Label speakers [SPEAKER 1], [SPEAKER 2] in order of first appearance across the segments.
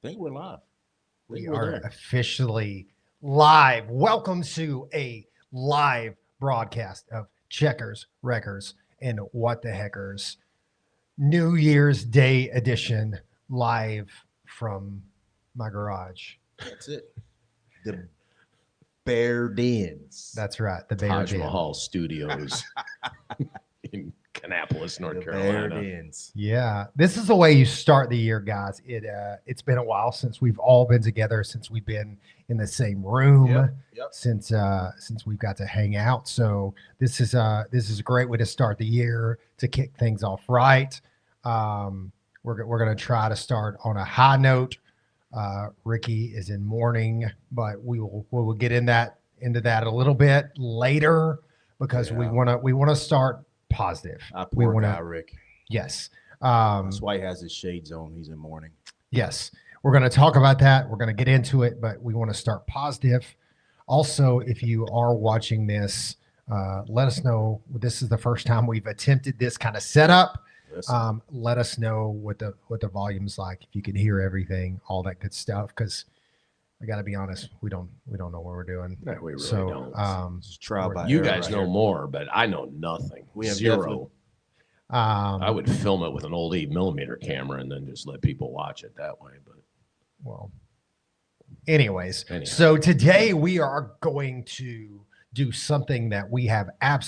[SPEAKER 1] think we're live.
[SPEAKER 2] We are officially live. Welcome to a live broadcast of Checkers, Wreckers, and What the Heckers New Year's Day edition live from my garage.
[SPEAKER 1] That's it. The Bear Dens.
[SPEAKER 2] That's right. The Bear
[SPEAKER 3] Taj
[SPEAKER 2] Den.
[SPEAKER 3] Mahal Studios in Kannapolis, North
[SPEAKER 1] The
[SPEAKER 3] Carolina.
[SPEAKER 1] Bear Dens.
[SPEAKER 2] Yeah, this is the way you start the year, guys. It's been a while since we've all been together, since we've been in the same room,
[SPEAKER 1] Yep.
[SPEAKER 2] since we've got to hang out. So this is a great way to start the year, to kick things off right. We're gonna try to start on a high note. Ricky is in mourning, but we will get into that a little bit later because we want to start positive. We
[SPEAKER 1] Poor
[SPEAKER 2] want
[SPEAKER 1] guy,
[SPEAKER 2] to.
[SPEAKER 1] Rick.
[SPEAKER 2] Yes.
[SPEAKER 1] That's why he has his shades on. He's in mourning.
[SPEAKER 2] Yes. We're going to talk about that. We're going to get into it, but we want to start positive. Also, if you are watching this, let us know. This is the first time we've attempted this kind of setup.
[SPEAKER 1] Listen,
[SPEAKER 2] Let us know what the volume's like, if you can hear everything, all that good stuff. Because I got to be honest, we don't know what we're doing.
[SPEAKER 3] No, we really
[SPEAKER 2] So,
[SPEAKER 3] don't.
[SPEAKER 1] it's trial by
[SPEAKER 3] You
[SPEAKER 1] error
[SPEAKER 3] guys
[SPEAKER 1] right
[SPEAKER 3] know
[SPEAKER 1] here.
[SPEAKER 3] more, but I know nothing.
[SPEAKER 1] We have
[SPEAKER 3] Zero. I
[SPEAKER 2] um,
[SPEAKER 3] would film it with an old 8mm camera and then just let people watch it that way. But
[SPEAKER 2] well, anyways,
[SPEAKER 3] Anyhow.
[SPEAKER 2] so today we are going to do something that we have I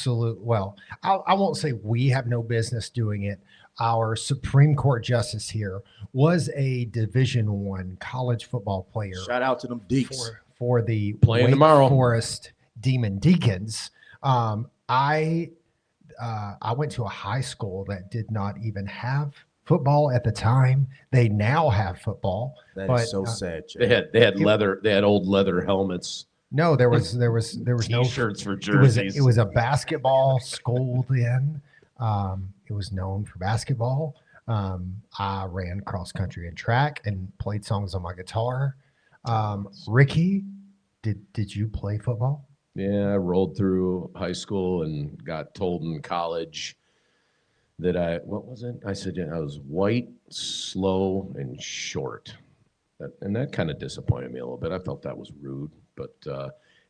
[SPEAKER 2] won't say we have no business doing it. Our Supreme Court justice here was a Division I college football player
[SPEAKER 1] Shout out to them Deeks.
[SPEAKER 2] for the
[SPEAKER 3] Playing
[SPEAKER 2] Wake
[SPEAKER 3] tomorrow.
[SPEAKER 2] Forest Demon Deacons. I went to a high school that did not even have football at the time. They now have football.
[SPEAKER 1] That
[SPEAKER 2] but,
[SPEAKER 1] is so sad, Jay.
[SPEAKER 3] they had old leather helmets,
[SPEAKER 2] No, there was no
[SPEAKER 3] t-shirts for
[SPEAKER 2] It
[SPEAKER 3] jerseys.
[SPEAKER 2] was a basketball school then. It was known for basketball. I ran cross country and track and played songs on my guitar. Ricky, did you play football?
[SPEAKER 3] Yeah, I rolled through high school and got told in college that what was it? I said I was white, slow, and short. And that kind of disappointed me a little bit. I felt that was rude. But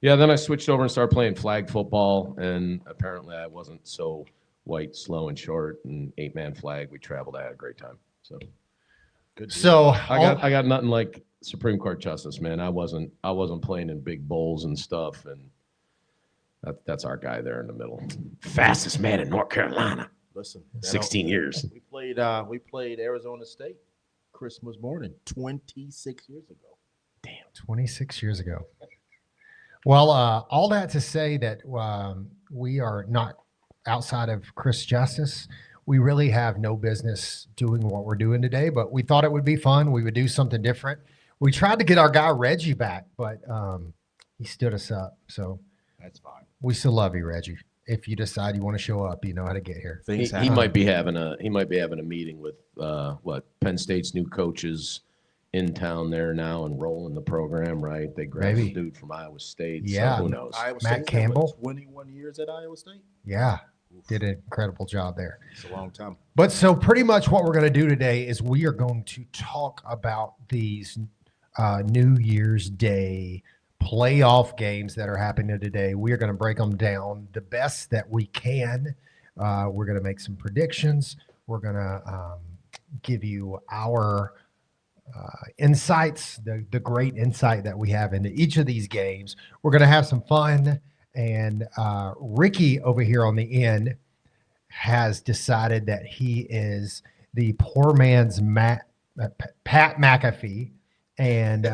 [SPEAKER 3] then I switched over and started playing flag football. And apparently I wasn't so white, slow, and short. And 8-man flag, we traveled. I had a great time. So
[SPEAKER 1] Good deal.
[SPEAKER 2] So
[SPEAKER 3] I got nothing like Supreme Court justice, man. I wasn't playing in big bowls and stuff. And that's our guy there in the middle. Fastest man in North Carolina.
[SPEAKER 1] Listen,
[SPEAKER 3] 16 years.
[SPEAKER 1] We played Arizona State Christmas morning 26 years ago.
[SPEAKER 2] 26 years ago. Well, all that to say that we are not outside of Chris Justice. We really have no business doing what we're doing today, but we thought it would be fun. We would do something different. We tried to get our guy Reggie back, but he stood us up. So
[SPEAKER 1] That's fine.
[SPEAKER 2] we still love you, Reggie. If you decide you want to show up, you know how to get here.
[SPEAKER 3] He,
[SPEAKER 1] Things
[SPEAKER 3] he
[SPEAKER 1] happen.
[SPEAKER 3] might be having a meeting with Penn State's new coaches in town there now and rolling the program, right? They grabbed
[SPEAKER 2] Maybe.
[SPEAKER 3] a dude from Iowa State.
[SPEAKER 2] Yeah.
[SPEAKER 3] So who knows?
[SPEAKER 1] Iowa
[SPEAKER 2] Matt
[SPEAKER 1] State,
[SPEAKER 2] Campbell?
[SPEAKER 1] 21 years at Iowa State.
[SPEAKER 2] Yeah, did an incredible job there.
[SPEAKER 1] It's a long time.
[SPEAKER 2] But so pretty much what we're going to do today is we are going to talk about these New Year's Day playoff games that are happening today. We are going to break them down the best that we can. We're going to make some predictions. We're going to give you our insights, the great insight that we have into each of these games. We're going to have some fun. And Ricky over here on the end has decided that he is the poor man's Pat McAfee, and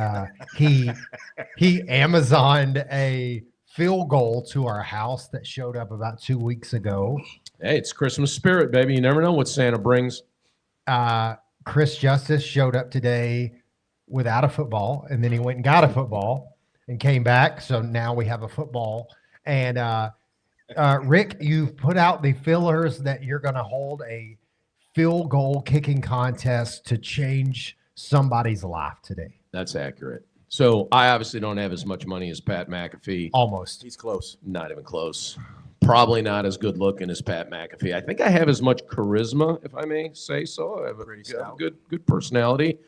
[SPEAKER 2] he Amazoned a field goal to our house that showed up about 2 weeks ago.
[SPEAKER 3] Hey, it's Christmas spirit, baby. You never know what Santa brings.
[SPEAKER 2] Chris Justice showed up today without a football, and then he went and got a football and came back. So now we have a football. And Rick, you've put out the fillers that you're going to hold a field goal kicking contest to change somebody's life today.
[SPEAKER 3] That's accurate. So I obviously don't have as much money as Pat McAfee.
[SPEAKER 2] Almost.
[SPEAKER 1] He's close.
[SPEAKER 3] Not even close. Probably not as good looking as Pat McAfee. I think I have as much charisma, if I may say so. I have a
[SPEAKER 1] Pretty stout.
[SPEAKER 3] good personality.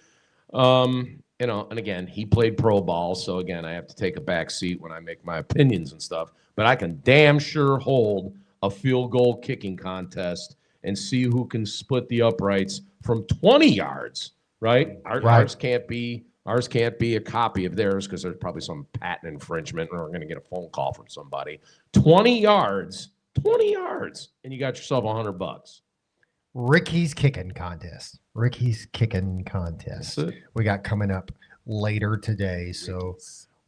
[SPEAKER 3] and again, he played pro ball, so again, I have to take a back seat when I make my opinions and stuff. But I can damn sure hold a field goal kicking contest and see who can split the uprights from 20 yards. Right? Ours can't be a copy of theirs because there's probably some patent infringement, or we're going to get a phone call from somebody. 20 yards, and you got yourself $100.
[SPEAKER 2] Ricky's kicking contest. We got coming up later today, so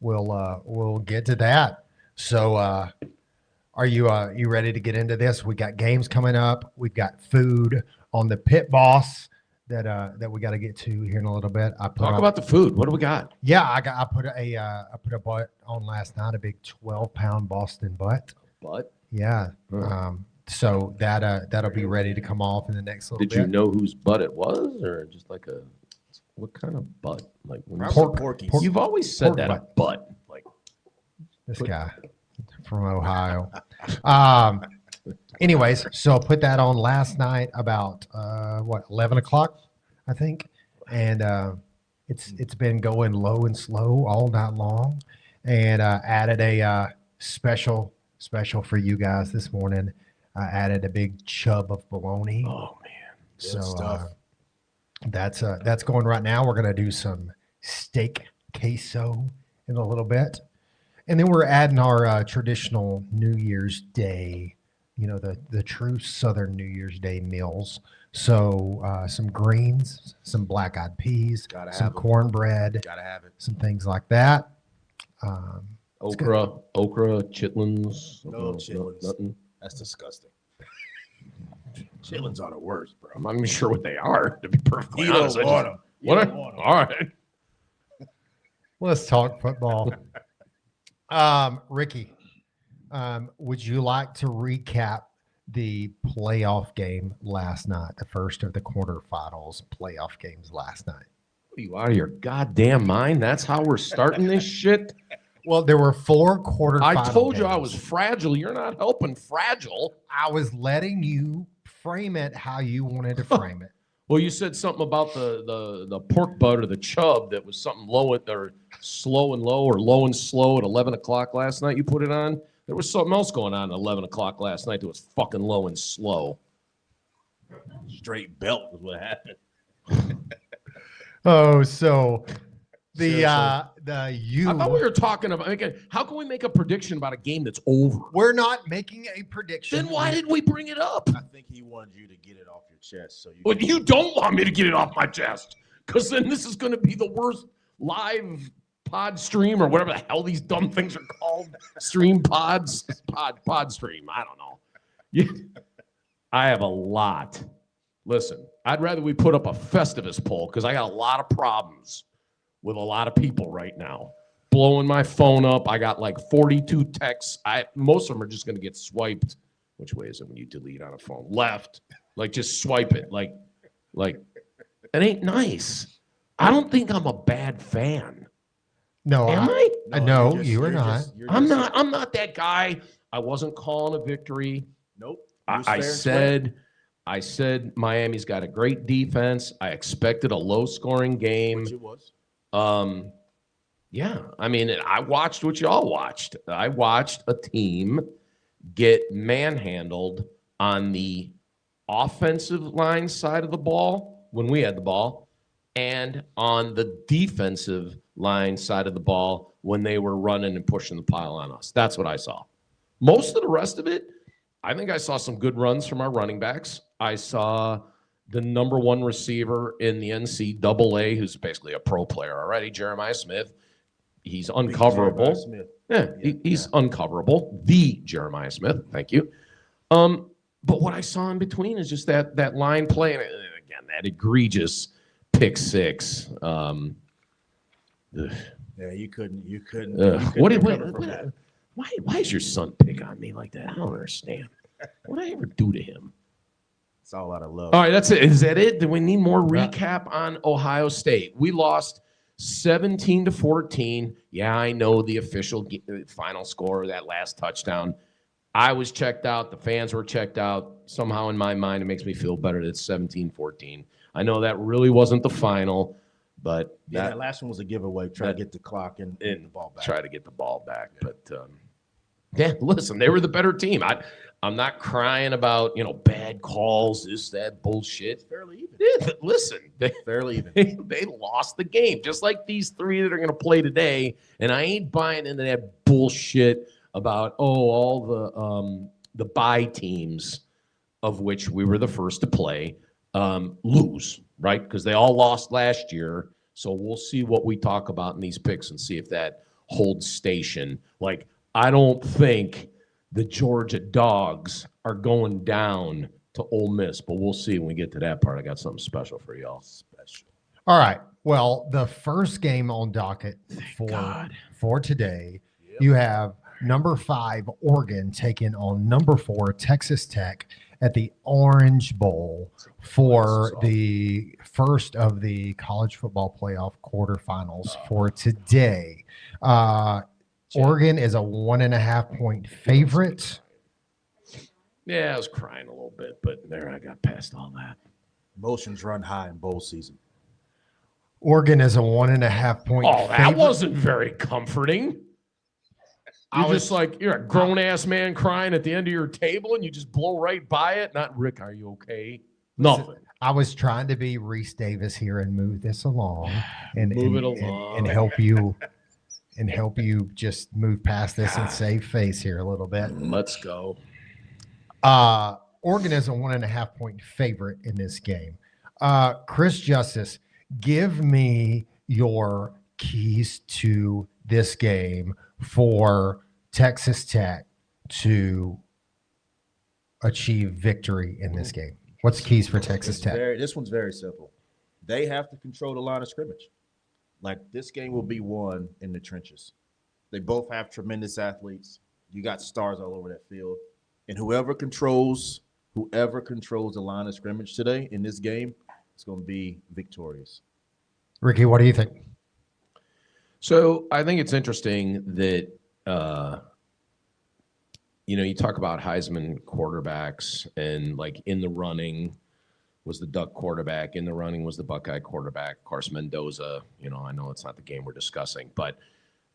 [SPEAKER 2] we'll get to that. So are you ready to get into this? We got games coming up. We've got food on the Pit Boss that we got to get to here in a little bit.
[SPEAKER 3] Talk about the food. What do we got?
[SPEAKER 2] Yeah, I put a butt on last night, a big 12-pound Boston butt.
[SPEAKER 3] Butt?
[SPEAKER 2] Yeah. So that'll be ready to come off in the next little bit.
[SPEAKER 3] Did you know whose butt it was, or just like what kind of butt? Like when
[SPEAKER 1] Porky.
[SPEAKER 3] You've always said
[SPEAKER 2] pork
[SPEAKER 3] that
[SPEAKER 2] butt.
[SPEAKER 3] A butt. Like
[SPEAKER 2] This guy from Ohio. Anyways, so I put that on last night about 11 o'clock, I think, and it's been going low and slow all night long, and added a special for you guys this morning. I added a big chub of bologna.
[SPEAKER 3] Oh man,
[SPEAKER 2] so that's going right now. We're gonna do some steak queso in a little bit, and then we're adding our traditional New Year's Day. The true Southern New Year's Day meals. So some greens, some black-eyed peas, some cornbread, some things like that.
[SPEAKER 3] okra, chitlins.
[SPEAKER 1] No chitlins.
[SPEAKER 3] Nothing.
[SPEAKER 1] That's disgusting. Chitlins are the worst, bro.
[SPEAKER 3] I'm not even sure what they are, to be perfectly
[SPEAKER 1] You
[SPEAKER 3] honest.
[SPEAKER 1] don't want them.
[SPEAKER 3] What? All right.
[SPEAKER 2] Let's talk football. Ricky, would you like to recap the playoff game last night, the first of the quarterfinals playoff games last night?
[SPEAKER 3] Are you out of your goddamn mind? That's how we're starting this shit?
[SPEAKER 2] Well, there were 4 quarterfinal
[SPEAKER 3] I told you I
[SPEAKER 2] games.
[SPEAKER 3] was fragile. You're not helping fragile.
[SPEAKER 2] I was letting you frame it how you wanted to frame it.
[SPEAKER 3] Well, you said something about the pork butt or the chub that was something low or slow and low, or low and slow at 11 o'clock last night. You put it on. There was something else going on at 11 o'clock last night that was fucking low and slow.
[SPEAKER 1] Straight belt was what happened.
[SPEAKER 2] Oh, so
[SPEAKER 3] I thought we were talking about, again, how can we make a prediction about a game that's over?
[SPEAKER 2] we're not making a prediction.
[SPEAKER 3] Then why did we bring it up?
[SPEAKER 1] I think he wanted you to get it off your chest. So you.
[SPEAKER 3] Well, you don't want me to get it off my chest, because then this is going to be the worst live pod stream, or whatever the hell these dumb things are called. Stream pods, pod stream. I don't know. I have a lot. Listen, I'd rather we put up a Festivus poll, because I got a lot of problems with a lot of people right now. Blowing my phone up. I got like 42 texts. Most of them are just going to get swiped. Which way is it when you delete on a phone? Left. Like, just swipe it. Like it ain't nice. I don't think I'm a bad fan.
[SPEAKER 2] No,
[SPEAKER 3] Am I?
[SPEAKER 2] No, you are not.
[SPEAKER 3] I'm not that guy. I wasn't calling a victory.
[SPEAKER 1] Nope.
[SPEAKER 3] I said Miami's got a great defense. I expected a low-scoring game.
[SPEAKER 1] Which it was.
[SPEAKER 3] Yeah, I mean, I watched what y'all watched. I watched a team get manhandled on the offensive line side of the ball when we had the ball, and on the defensive line side of the ball when they were running and pushing the pile on us. That's what I saw. Most of the rest of it, I think I saw some good runs from our running backs. I saw the number 1 receiver in the NCAA, who's basically a pro player already, Jeremiah Smith. He's uncoverable. He's uncoverable. The Jeremiah Smith. Thank you. But what I saw in between is just that line play, and again, that egregious pick six.
[SPEAKER 1] Yeah, you couldn't.
[SPEAKER 3] Why is your son pick on me like that? I don't understand. What did I ever do to him?
[SPEAKER 1] It's all out of love.
[SPEAKER 3] All right, that's it. Is that it? Do we need more recap on Ohio State? We lost 17-14. Yeah, I know the official final score of that last touchdown. I was checked out. The fans were checked out. Somehow in my mind, it makes me feel better that it's 17-14. I know that really wasn't the final, But
[SPEAKER 1] Yeah,
[SPEAKER 3] that,
[SPEAKER 1] that last one was a giveaway. Try to
[SPEAKER 3] that-
[SPEAKER 1] get the clock and
[SPEAKER 3] and
[SPEAKER 1] the ball back.
[SPEAKER 3] try to get the ball back. But yeah, listen, they were the better team. I'm not crying about bad calls, this that bullshit.
[SPEAKER 1] It's fairly even.
[SPEAKER 3] Yeah, listen,
[SPEAKER 1] Fairly even.
[SPEAKER 3] they lost the game just like these three that are going to play today. And I ain't buying into that bullshit about all the bye teams, of which we were the first to play, lose, right? Because they all lost last year. So we'll see what we talk about in these picks and see if that holds station. Like, I don't think the Georgia Dogs are going down to Ole Miss, but we'll see when we get to that part. I got something special for y'all.
[SPEAKER 1] Special.
[SPEAKER 2] All right. Well, the first game on docket
[SPEAKER 3] God.
[SPEAKER 2] for today,
[SPEAKER 1] Yep.
[SPEAKER 2] you have number 5 Oregon taking on number 4 Texas Tech at the Orange Bowl for the first of the college football playoff quarterfinals for today. Oregon is a 1.5 point favorite.
[SPEAKER 3] Yeah, I was crying a little bit, but there I got past all that.
[SPEAKER 1] Emotions run high in bowl season.
[SPEAKER 2] Oregon is a 1.5 point
[SPEAKER 3] Oh, that
[SPEAKER 2] favorite.
[SPEAKER 3] wasn't very comforting. You're just like, you're a grown ass man crying at the end of your table and you just blow right by it. Not Rick, are you okay? Nothing.
[SPEAKER 2] I was trying to be Reese Davis here and move this along and
[SPEAKER 3] Move it
[SPEAKER 2] and-
[SPEAKER 3] along.
[SPEAKER 2] and help you just move past this and save face here a little bit.
[SPEAKER 3] Let's go.
[SPEAKER 2] Oregon is a 1.5 point favorite in this game. Chris Justice, give me your keys to this game for Texas Tech to achieve victory in this game. What's the keys for Texas Tech?
[SPEAKER 1] This one's very simple. They have to control the line of scrimmage. Like, this game will be won in the trenches. They both have tremendous athletes. You got stars all over that field. And whoever controls the line of scrimmage today in this game is going to be victorious.
[SPEAKER 2] Ricky, what do you think?
[SPEAKER 3] So I think it's interesting that, you talk about Heisman quarterbacks and like in the running was the Duck quarterback, in the running was the Buckeye quarterback. Of course, Mendoza, I know it's not the game we're discussing, but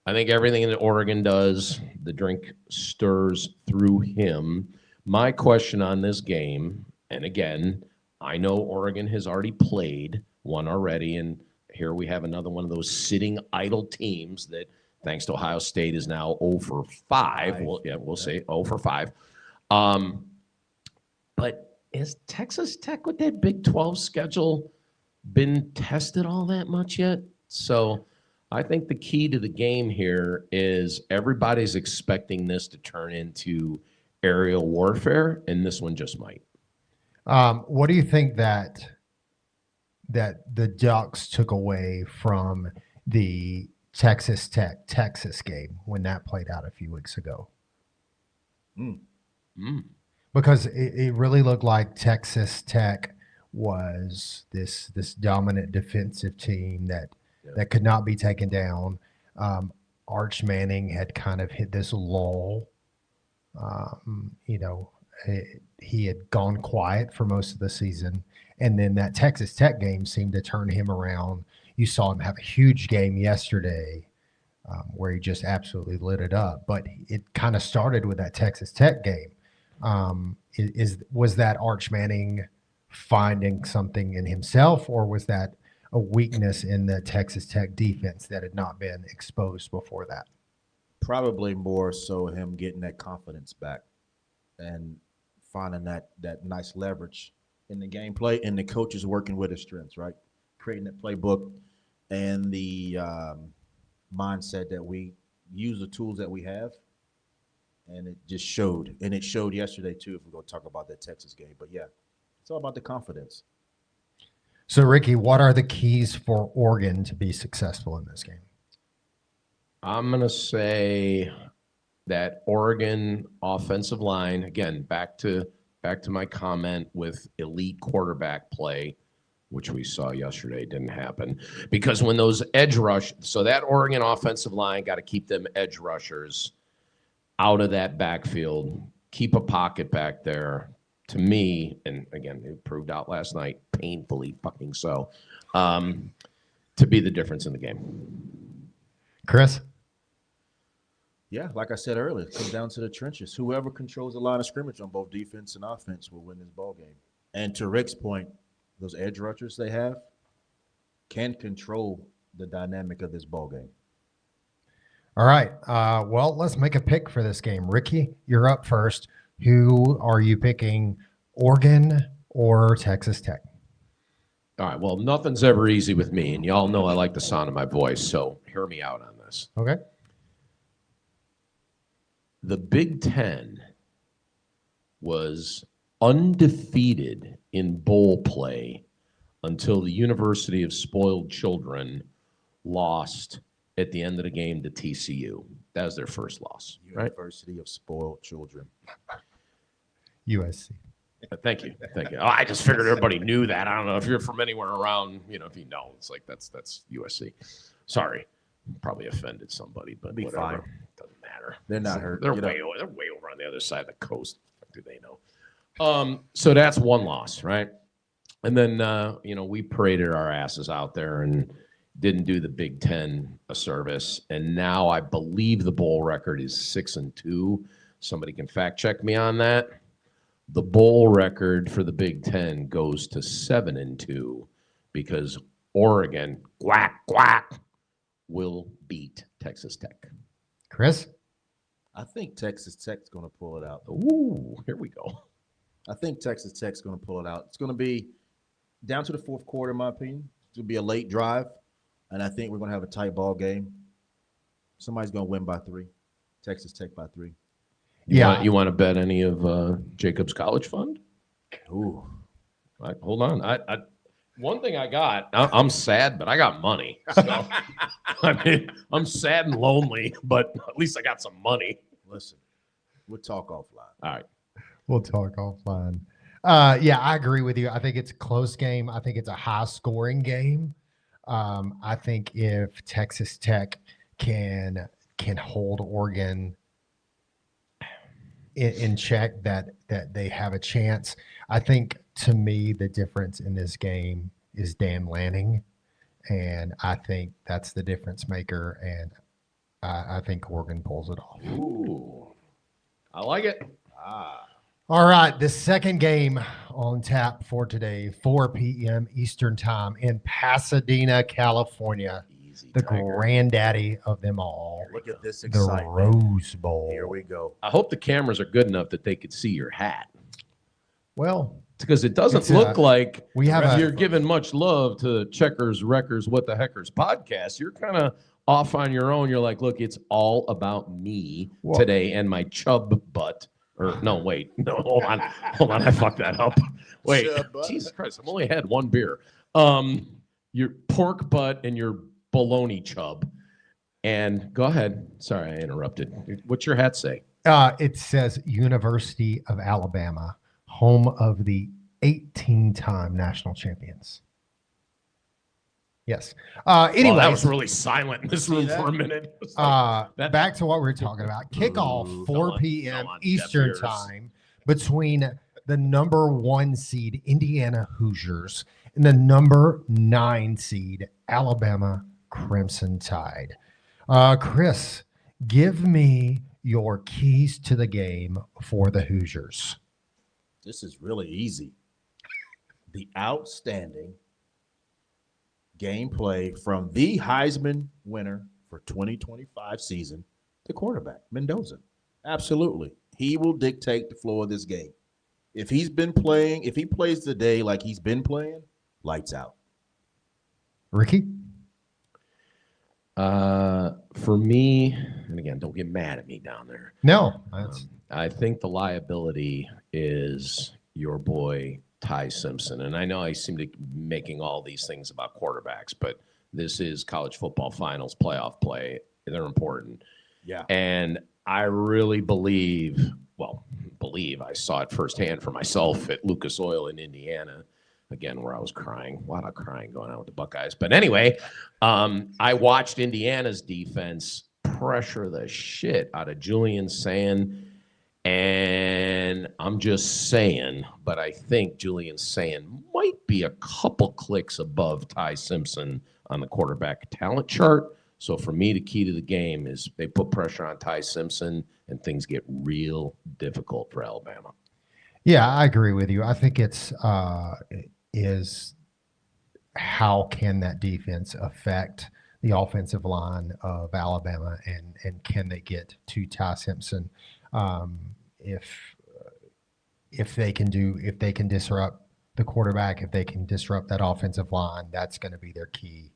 [SPEAKER 3] I think everything that Oregon does, the drink stirs through him. My question on this game, and again, I know Oregon has already played one already, and here we have another one of those sitting idle teams that, thanks to Ohio State, is now 0 for 5. We'll say 0 for 5. But has Texas Tech with that Big 12 schedule been tested all that much yet? So I think the key to the game here is everybody's expecting this to turn into aerial warfare, and this one just might.
[SPEAKER 2] What do you think that the Ducks took away from the Texas game when that played out a few weeks ago? Because it really looked like Texas Tech was this dominant defensive team that could not be taken down. Arch Manning had kind of hit this lull. He had gone quiet for most of the season. And then that Texas Tech game seemed to turn him around. You saw him have a huge game yesterday where he just absolutely lit it up. But it kind of started with that Texas Tech game. Was that Arch Manning finding something in himself, or was that a weakness in the Texas Tech defense that had not been exposed before that?
[SPEAKER 1] Probably more so him getting that confidence back and finding that nice leverage in the gameplay, and the coaches working with his strengths, right? Creating that playbook and the mindset that we use the tools that we have. And it just showed. And it showed yesterday, too, if we're going to talk about that Texas game. But, yeah, it's all about the confidence.
[SPEAKER 2] So, Ricky, what are the keys for Oregon to be successful in this game?
[SPEAKER 3] I'm going to say that Oregon offensive line, again, back to my comment with elite quarterback play, which we saw yesterday didn't happen. Because when those edge rush, so that Oregon offensive line got to keep them edge rushers out of that backfield, keep a pocket back there. To me, and again, it proved out last night, painfully fucking so. to be the difference in the game.
[SPEAKER 2] Chris?
[SPEAKER 1] Yeah, like I said earlier, it comes down to the trenches. Whoever controls the line of scrimmage on both defense and offense will win this ball game. And to Rick's point, those edge rushers they have can control the dynamic of this ball game.
[SPEAKER 2] All right. Well, let's make a pick for this game. Ricky, you're up first. Who are you picking, Oregon or Texas Tech?
[SPEAKER 3] All right. Well, nothing's ever easy with me, and y'all know I like the sound of my voice, so hear me out on this.
[SPEAKER 2] Okay.
[SPEAKER 3] The Big Ten was undefeated in bowl play until the University of Spoiled Children lost at the end of the game to TCU. That was their first loss, right?
[SPEAKER 1] University of Spoiled Children.
[SPEAKER 2] USC.
[SPEAKER 3] Thank you. Thank you. Oh, I just figured everybody knew that. I don't know if you're from anywhere around, if you know, it's like that's USC. Sorry. Probably offended somebody, but
[SPEAKER 1] Be
[SPEAKER 3] whatever.
[SPEAKER 1] fine.
[SPEAKER 3] Doesn't matter.
[SPEAKER 1] They're not hurt.
[SPEAKER 3] They're way over on the other side of the coast. What do they know? So that's one loss, right? And then we paraded our asses out there and didn't do the Big Ten a service. And now I believe the bowl record is 6-2. Somebody can fact check me on that. The bowl record for the Big Ten goes to 7-2 because Oregon, quack, quack, will beat Texas Tech.
[SPEAKER 2] Chris?
[SPEAKER 1] I think Texas Tech's going to pull it out.
[SPEAKER 3] Ooh, here we go.
[SPEAKER 1] I think Texas Tech's going to pull it out. It's going to be down to the fourth quarter, in my opinion. It's going to be a late drive, and I think we're going to have a tight ball game. Somebody's going to win by 3. Texas Tech by 3.
[SPEAKER 3] You want to bet any of Jacob's College Fund?
[SPEAKER 1] Ooh.
[SPEAKER 3] All right, hold on. I one thing I got. I'm sad, but I got money. So, I mean, I'm sad and lonely, but at least I got some money.
[SPEAKER 1] Listen, we'll talk offline.
[SPEAKER 3] All right.
[SPEAKER 2] We'll talk offline. Yeah, I agree with you. I think it's a close game. I think it's a high-scoring game. I think if Texas Tech can hold Oregon in check, that they have a chance. I think, to me, the difference in this game is Dan Lanning, and I think that's the difference maker, and I think Oregon pulls it off.
[SPEAKER 3] Ooh, I like it.
[SPEAKER 2] All right, the second game on tap for today, 4 p.m. Eastern Time in Pasadena, California.
[SPEAKER 3] Easy,
[SPEAKER 2] The
[SPEAKER 3] Tiger.
[SPEAKER 2] granddaddy of them all,
[SPEAKER 1] Look at this
[SPEAKER 2] the
[SPEAKER 1] excitement.
[SPEAKER 2] Rose Bowl.
[SPEAKER 1] Here we go.
[SPEAKER 3] I hope the cameras are good enough that they could see your hat.
[SPEAKER 2] Well,
[SPEAKER 3] Because it doesn't
[SPEAKER 2] It's,
[SPEAKER 3] look like
[SPEAKER 2] we have
[SPEAKER 3] you're giving much love to Checkers, Wreckers, What the Heckers podcast. You're kind of off on your own. You're like, look, it's all about me
[SPEAKER 2] Well-
[SPEAKER 3] today and my chub butt. Or no, wait, no, hold on, I fucked that up. Wait,
[SPEAKER 1] Chub butt.
[SPEAKER 3] Jesus Christ, I've only had one beer. Your pork butt and your bologna chub. And go ahead. Sorry, I interrupted. What's your hat say?
[SPEAKER 2] it says University of Alabama, home of the 18-time national champions. Yes. Anyway,
[SPEAKER 3] that was really silent in this room for a minute. It was like, that-
[SPEAKER 2] back to what we were talking about. Kickoff
[SPEAKER 3] Ooh,
[SPEAKER 2] 4
[SPEAKER 3] fell
[SPEAKER 2] p.m.
[SPEAKER 3] on deaf
[SPEAKER 2] Eastern
[SPEAKER 3] ears.
[SPEAKER 2] time between the number 1 seed Indiana Hoosiers and the number 9 seed Alabama Crimson Tide. Chris, give me your keys to the game for the Hoosiers.
[SPEAKER 1] This is really easy. The outstanding gameplay from the Heisman winner for 2025 season, the quarterback, Mendoza. Absolutely. He will dictate the flow of this game. If he's been playing, if he plays today like he's been playing, lights out.
[SPEAKER 2] Ricky?
[SPEAKER 3] For me, and again, don't get mad at me down there.
[SPEAKER 2] No. That's
[SPEAKER 3] I think the liability is your boy Ty Simpson. And I know I seem to be making all these things about quarterbacks, but this is college football finals playoff play. They're important.
[SPEAKER 1] Yeah.
[SPEAKER 3] And I really believe I saw it firsthand for myself at Lucas Oil in Indiana, again, where I was crying. A lot of crying going on with the Buckeyes. But anyway, I watched Indiana's defense pressure the shit out of Julian Sand. And I'm just saying, but I think Julian Sand might be a couple clicks above Ty Simpson on the quarterback talent chart. So for me, the key to the game is they put pressure on Ty Simpson and things get real difficult for Alabama.
[SPEAKER 2] Yeah, I agree with you. I think is how can that defense affect the offensive line of Alabama, and can they get to Ty Simpson? If they can disrupt the quarterback, if they can disrupt that offensive line, that's going to be their key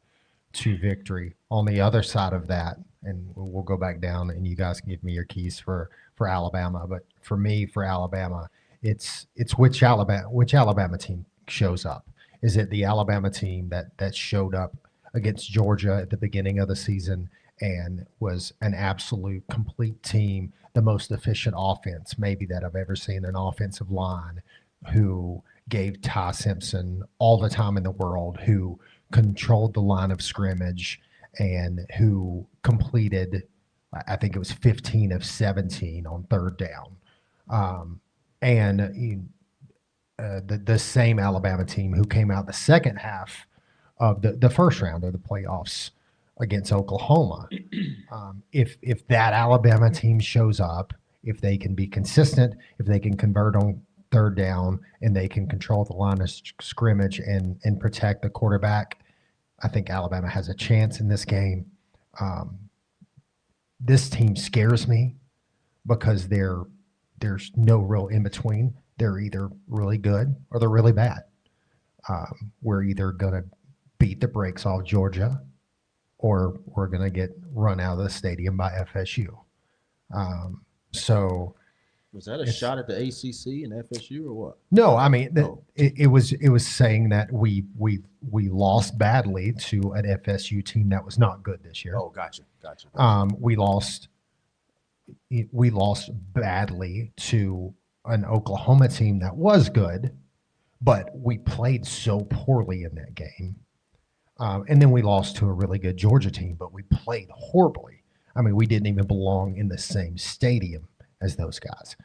[SPEAKER 2] to victory. On the other side of that, and we'll go back down, and you guys can give me your keys for Alabama. But for me, for Alabama, it's which Alabama team shows up. Is it the Alabama team that showed up against Georgia at the beginning of the season and was an absolute complete team, the most efficient offense maybe that I've ever seen, an offensive line who gave Ty Simpson all the time in the world, who controlled the line of scrimmage, and who completed, I think it was 15 of 17 on third down. The same Alabama team who came out the second half of the first round of the playoffs against Oklahoma. If that Alabama team shows up, if they can be consistent, if they can convert on third down, and they can control the line of scrimmage and protect the quarterback, I think Alabama has a chance in this game. This team scares me because there's no real in between. They're either really good or they're really bad. We're either going to beat the brakes off Georgia, or we're going to get run out of the stadium by FSU. So
[SPEAKER 1] Was that a shot at the ACC and FSU or what?
[SPEAKER 2] no, I mean
[SPEAKER 1] Oh.
[SPEAKER 2] it was saying that we lost badly to an FSU team that was not good this year.
[SPEAKER 1] Oh, gotcha.
[SPEAKER 2] We lost badly to an Oklahoma team that was good, but we played so poorly in that game. And then we lost to a really good Georgia team, but we played horribly. I mean, we didn't even belong in the same stadium as those guys.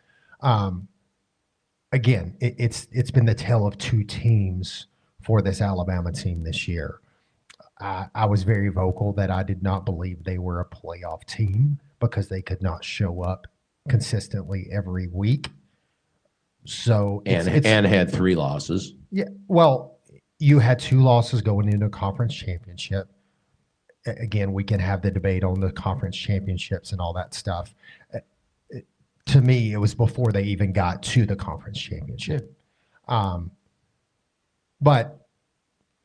[SPEAKER 2] Again, it's been the tale of two teams for this Alabama team this year. I was very vocal that I did not believe they were a playoff team because they could not show up consistently every week. So
[SPEAKER 3] And had 3 losses.
[SPEAKER 2] yeah, well, you had 2 losses going into a conference championship. Again, we can have the debate on the conference championships and all that stuff. To me, it was before they even got to the conference championship. But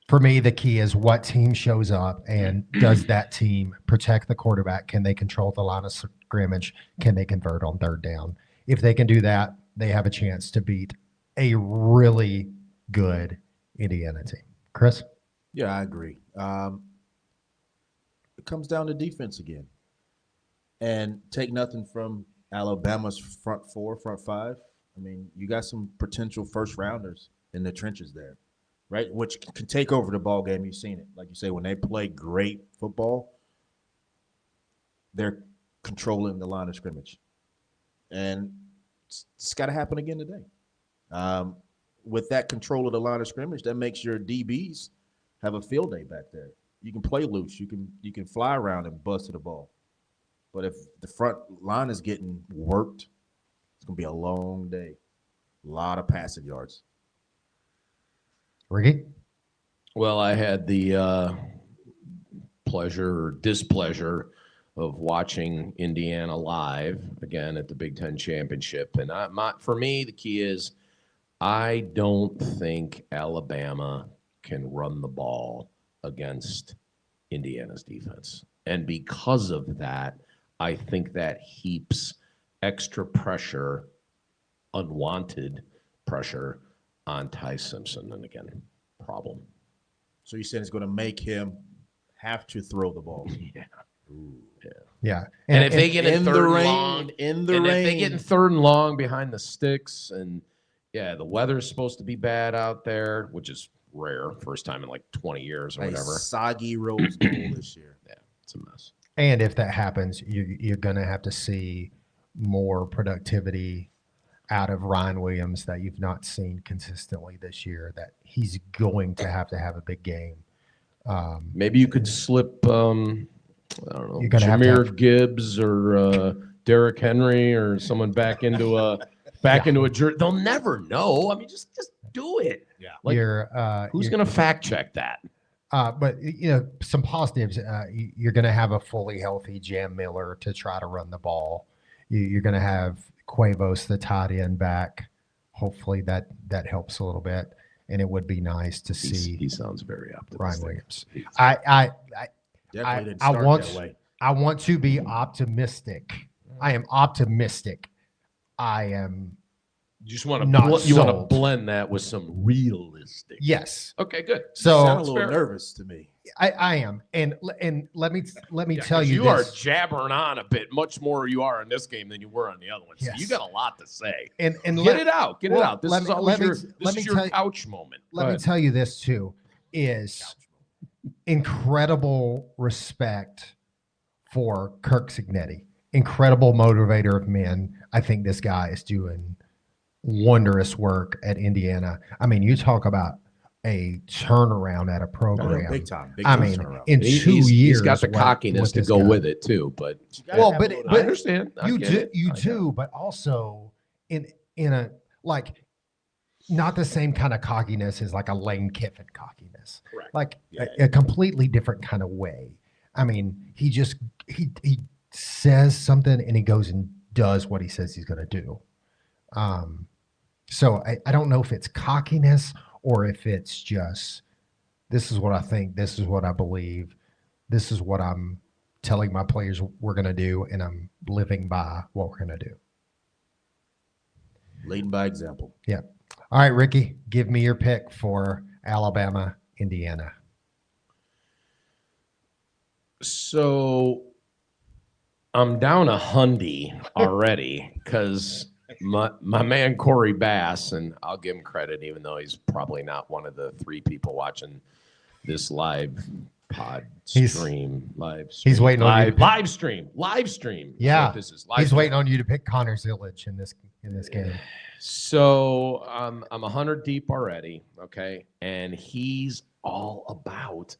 [SPEAKER 2] for me, the key is what team shows up, and does that team protect the quarterback? Can they control the line of scrimmage? Can they convert on third down? If they can do that, they have a chance to beat a really good Indiana team. Chris?
[SPEAKER 1] Yeah, I agree. It comes down to defense again. And take nothing from Alabama's front 4, front 5. I mean, you got some potential first rounders in the trenches there, right? Which can take over the ball game. You've seen it. Like you say, when they play great football, they're controlling the line of scrimmage. And it's got to happen again today. With that control of the line of scrimmage, that makes your DBs have a field day back there. You can play loose. You can fly around and bust to the ball. But if the front line is getting worked, it's going to be a long day. A lot of passing yards.
[SPEAKER 2] Ricky?
[SPEAKER 3] Well, I had the pleasure or displeasure of watching Indiana live again at the Big Ten Championship. And for me, the key is I don't think Alabama can run the ball against Indiana's defense. And because of that, I think that heaps extra pressure, unwanted pressure on Ty Simpson. And again, problem.
[SPEAKER 1] So you're saying it's going to make him have to throw the ball.
[SPEAKER 3] Yeah.
[SPEAKER 1] Ooh.
[SPEAKER 2] Yeah.
[SPEAKER 3] And if they get in
[SPEAKER 1] in the
[SPEAKER 3] third and
[SPEAKER 1] rain,
[SPEAKER 3] long,
[SPEAKER 1] in the
[SPEAKER 3] and
[SPEAKER 1] rain.
[SPEAKER 3] if they get in third and long behind the sticks, and yeah, the weather's supposed to be bad out there, which is rare, first time in like 20 years or
[SPEAKER 1] A
[SPEAKER 3] whatever.
[SPEAKER 1] soggy Rose Bowl this year.
[SPEAKER 3] Yeah, it's a mess.
[SPEAKER 2] And if that happens, you're going to have to see more productivity out of Ryan Williams that you've not seen consistently this year, that he's going to have a big game.
[SPEAKER 3] Maybe you could slip, I don't know,
[SPEAKER 2] You're gonna have to
[SPEAKER 3] Jahmyr
[SPEAKER 2] have-
[SPEAKER 3] Gibbs or Derrick Henry or someone back into a jersey. They'll never know. I mean, just do it.
[SPEAKER 1] Yeah.
[SPEAKER 3] Like, who's
[SPEAKER 2] you're-
[SPEAKER 3] going to fact check that?
[SPEAKER 2] But some positives. You're going to have a fully healthy Jam Miller to try to run the ball. You're going to have Cuevas, the tight end, back. Hopefully that helps a little bit. And it would be nice to see
[SPEAKER 3] He sounds very optimistic.
[SPEAKER 2] Ryan Williams.
[SPEAKER 3] He's-
[SPEAKER 1] Definitely didn't
[SPEAKER 2] I
[SPEAKER 1] start
[SPEAKER 2] want-
[SPEAKER 1] that way.
[SPEAKER 2] I want to be optimistic. I am optimistic. I am
[SPEAKER 3] You just want to
[SPEAKER 2] Not
[SPEAKER 3] want to
[SPEAKER 2] sold.
[SPEAKER 3] blend that with some realistic.
[SPEAKER 2] yes.
[SPEAKER 3] Okay, good.
[SPEAKER 1] You
[SPEAKER 2] So
[SPEAKER 1] sound a little
[SPEAKER 3] fair.
[SPEAKER 1] nervous to me.
[SPEAKER 2] I am, and let me
[SPEAKER 3] Yeah,
[SPEAKER 2] tell
[SPEAKER 3] 'cause
[SPEAKER 2] you,
[SPEAKER 3] you are
[SPEAKER 2] this.
[SPEAKER 3] jabbering on a bit, much more you are in this game than you were on the other one. So you
[SPEAKER 2] Yes.
[SPEAKER 3] got a lot to say.
[SPEAKER 2] and
[SPEAKER 3] Get it out. Get it
[SPEAKER 2] well,
[SPEAKER 3] out. This
[SPEAKER 2] let
[SPEAKER 3] is
[SPEAKER 2] me-
[SPEAKER 3] always
[SPEAKER 2] let me-
[SPEAKER 3] your,
[SPEAKER 2] let
[SPEAKER 3] this
[SPEAKER 2] me
[SPEAKER 3] is your
[SPEAKER 2] tell you-
[SPEAKER 3] couch moment.
[SPEAKER 2] let
[SPEAKER 3] Go
[SPEAKER 2] me
[SPEAKER 3] ahead.
[SPEAKER 2] tell you this too, is incredible respect for Kirk Signetti, incredible motivator of men. I think this guy is doing wondrous work at Indiana. I mean, you talk about a turnaround at a program.
[SPEAKER 1] Big time. Big
[SPEAKER 2] I
[SPEAKER 1] time
[SPEAKER 2] mean,
[SPEAKER 1] turnaround.
[SPEAKER 2] in
[SPEAKER 3] He-
[SPEAKER 2] 2
[SPEAKER 3] he's-
[SPEAKER 2] years,
[SPEAKER 3] He's got the
[SPEAKER 2] what-
[SPEAKER 3] cockiness
[SPEAKER 2] what
[SPEAKER 3] to
[SPEAKER 2] this
[SPEAKER 3] go
[SPEAKER 2] guy-
[SPEAKER 3] with it too, but
[SPEAKER 1] You gotta
[SPEAKER 2] Well,
[SPEAKER 1] have
[SPEAKER 2] but
[SPEAKER 1] a little-
[SPEAKER 3] I
[SPEAKER 2] but
[SPEAKER 3] understand. I
[SPEAKER 2] you
[SPEAKER 3] get
[SPEAKER 2] do,
[SPEAKER 3] it.
[SPEAKER 2] you
[SPEAKER 3] I get
[SPEAKER 2] do,
[SPEAKER 3] it.
[SPEAKER 2] but also in a like not the same kind of cockiness as like a Lane Kiffin cockiness.
[SPEAKER 3] Correct.
[SPEAKER 2] Like
[SPEAKER 1] Yeah.
[SPEAKER 2] a completely different kind of way. I mean, he says something and he goes and does what he says he's going to do. So I don't know if it's cockiness or if it's just, this is what I think, this is what I believe, this is what I'm telling my players we're going to do, and I'm living by what we're going to do.
[SPEAKER 1] Leading by example.
[SPEAKER 2] Yeah. All right, Ricky, give me your pick for Alabama, Indiana.
[SPEAKER 3] So I'm down a hundy already because my man Corey Bass, and I'll give him credit, even though he's probably not one of the 3 people watching this live pod
[SPEAKER 2] He's-
[SPEAKER 3] stream. Live
[SPEAKER 2] he's waiting on you to pick-
[SPEAKER 3] live stream. Is
[SPEAKER 2] Yeah,
[SPEAKER 3] what this is. Live
[SPEAKER 2] He's
[SPEAKER 3] stream.
[SPEAKER 2] waiting on you to pick Connor Zillage in this game.
[SPEAKER 3] So I'm 100 deep already, okay? And he's all about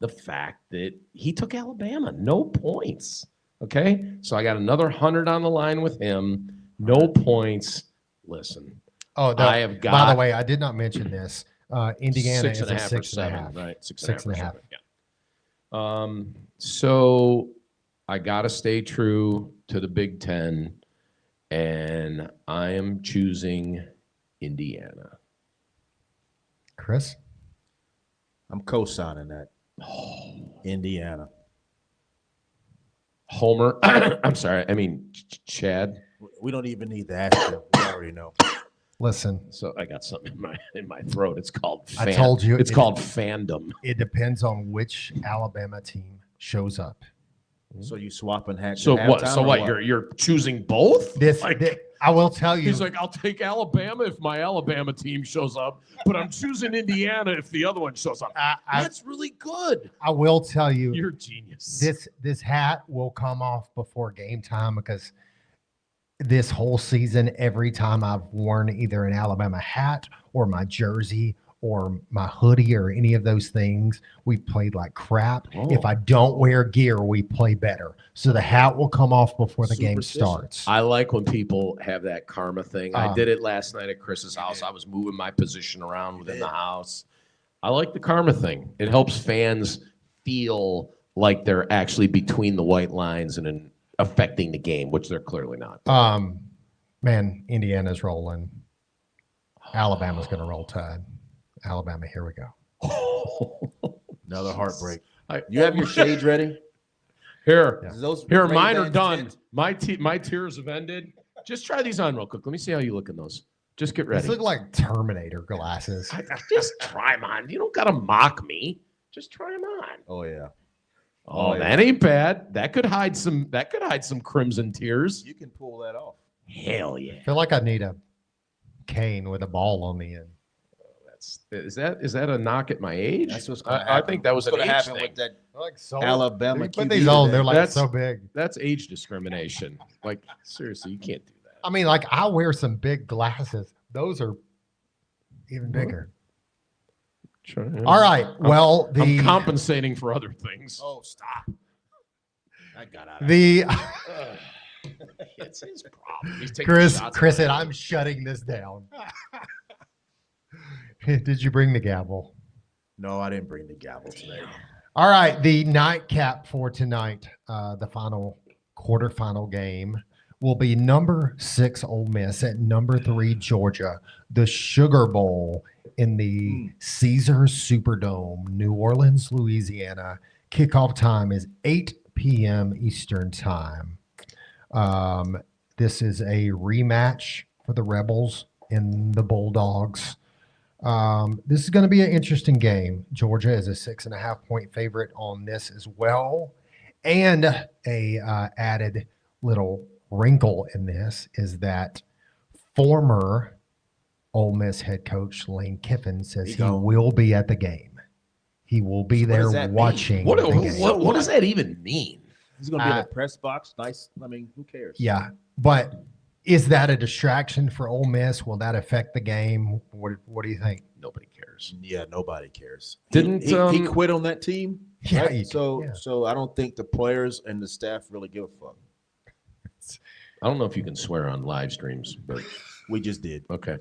[SPEAKER 3] the fact that he took Alabama, no points, okay? So I got another 100 on the line with him, no points. Listen,
[SPEAKER 2] Oh,
[SPEAKER 3] I have got.
[SPEAKER 2] by the way, I did not mention this. Indiana is a
[SPEAKER 3] 6.5 or
[SPEAKER 2] 6.5.
[SPEAKER 3] 7, right?
[SPEAKER 2] 6.5.
[SPEAKER 3] 6.5. Yeah. So I got to stay true to the Big Ten, and I am choosing Indiana.
[SPEAKER 2] Chris?
[SPEAKER 1] I'm co-signing that. Indiana.
[SPEAKER 3] Homer. I'm sorry. I mean, Chad.
[SPEAKER 1] We don't even need to ask you. We already know.
[SPEAKER 2] Listen,
[SPEAKER 3] So I got something in my throat. It's called.
[SPEAKER 2] I told you
[SPEAKER 3] It's
[SPEAKER 2] it-
[SPEAKER 3] called fandom.
[SPEAKER 2] it depends on which Alabama team shows up.
[SPEAKER 1] So you swapping hats?
[SPEAKER 3] So
[SPEAKER 1] at
[SPEAKER 3] what?
[SPEAKER 1] halftime
[SPEAKER 3] So
[SPEAKER 1] or
[SPEAKER 3] what? You're choosing both?
[SPEAKER 2] This,
[SPEAKER 3] Like,
[SPEAKER 2] I will tell you.
[SPEAKER 3] he's like, I'll take Alabama if my Alabama team shows up, but I'm choosing Indiana if the other one shows up.
[SPEAKER 2] I
[SPEAKER 3] That's really good.
[SPEAKER 2] will tell you.
[SPEAKER 3] You're a genius.
[SPEAKER 2] This hat will come off before game time, because this whole season, every time I've worn either an Alabama hat or my jersey or my hoodie or any of those things, we've played like crap.
[SPEAKER 3] Oh.
[SPEAKER 2] If I don't wear gear, we play better. So the hat will come off before the game
[SPEAKER 1] Superstition.
[SPEAKER 2] starts.
[SPEAKER 3] I like when people have that karma thing. I
[SPEAKER 2] Um,
[SPEAKER 3] did it last night at Chris's house. I was moving my position around within the house. I like the karma thing. It helps fans feel like they're actually between the white lines and affecting the game, which they're clearly not.
[SPEAKER 2] Man, Indiana's rolling. Alabama's going to roll Tide. Alabama, here we go.
[SPEAKER 1] Another heartbreak.
[SPEAKER 3] I-
[SPEAKER 1] You have your shades ready?
[SPEAKER 3] Here.
[SPEAKER 1] Is those
[SPEAKER 3] Here,
[SPEAKER 1] Ray
[SPEAKER 3] mine are
[SPEAKER 1] Bans
[SPEAKER 3] done.
[SPEAKER 1] tint?
[SPEAKER 3] My tears have ended. Just try these on real quick. Let me see how you look in those. Just get
[SPEAKER 2] These
[SPEAKER 3] ready.
[SPEAKER 2] look like Terminator glasses.
[SPEAKER 3] Just try them on. You don't gotta mock me. Just try them on.
[SPEAKER 1] Oh yeah.
[SPEAKER 3] Oh,
[SPEAKER 1] Oh,
[SPEAKER 3] that ain't bad. That could hide some. That could hide some crimson tears.
[SPEAKER 1] You can pull that off.
[SPEAKER 3] Hell yeah.
[SPEAKER 2] I feel like I need a cane with a ball on the end.
[SPEAKER 3] Is that a knock at my age?
[SPEAKER 1] That's what's going to
[SPEAKER 3] I
[SPEAKER 1] happen.
[SPEAKER 3] think that was
[SPEAKER 1] What's
[SPEAKER 3] an
[SPEAKER 1] gonna
[SPEAKER 3] age
[SPEAKER 1] happen
[SPEAKER 3] thing.
[SPEAKER 1] with that
[SPEAKER 2] Like so,
[SPEAKER 1] Alabama.
[SPEAKER 2] Put
[SPEAKER 1] QB
[SPEAKER 2] these on,
[SPEAKER 1] today.
[SPEAKER 2] they're like
[SPEAKER 3] That's-
[SPEAKER 2] so big.
[SPEAKER 3] That's age discrimination. Like seriously, you can't do that.
[SPEAKER 2] I mean, like I wear some big glasses. Those are even bigger.
[SPEAKER 3] Sure, yeah.
[SPEAKER 2] All right. Well,
[SPEAKER 3] I'm compensating for other things.
[SPEAKER 1] Oh, stop. I got out of
[SPEAKER 2] the
[SPEAKER 3] It's his problem. He's taking
[SPEAKER 2] Chris
[SPEAKER 3] shots
[SPEAKER 2] Chris
[SPEAKER 3] at
[SPEAKER 2] said,
[SPEAKER 3] me.
[SPEAKER 2] "I'm shutting this down." Did you bring the gavel?
[SPEAKER 1] No, I didn't bring the gavel today.
[SPEAKER 2] All right, the nightcap for tonight, the final quarterfinal game will be number 6 Ole Miss at number 3 Georgia, the Sugar Bowl in the Caesars Superdome, New Orleans, Louisiana. Kickoff time is 8 p.m. Eastern time. This is a rematch for the Rebels and the Bulldogs. This is going to be an interesting game. Georgia is a 6.5 point favorite on this as well. And a added little wrinkle in this is that former Ole Miss head coach Lane Kiffin says he will be at the game. He will be
[SPEAKER 1] So what does
[SPEAKER 2] there
[SPEAKER 1] that mean?
[SPEAKER 2] watching
[SPEAKER 3] What,
[SPEAKER 2] the game.
[SPEAKER 3] what does that even mean?
[SPEAKER 1] He's going to be in the press box. Nice. I mean, who cares?
[SPEAKER 2] Yeah, but is that a distraction for Ole Miss? Will that affect the game? What do you think?
[SPEAKER 3] Nobody cares.
[SPEAKER 1] Yeah, nobody cares.
[SPEAKER 3] Didn't,
[SPEAKER 1] he quit on that team?
[SPEAKER 2] Yeah,
[SPEAKER 1] Right?
[SPEAKER 2] he-
[SPEAKER 1] So
[SPEAKER 2] yeah.
[SPEAKER 1] so I don't think the players and the staff really give a fuck.
[SPEAKER 3] I don't know if you can swear on live streams, but
[SPEAKER 1] We just did.
[SPEAKER 3] okay.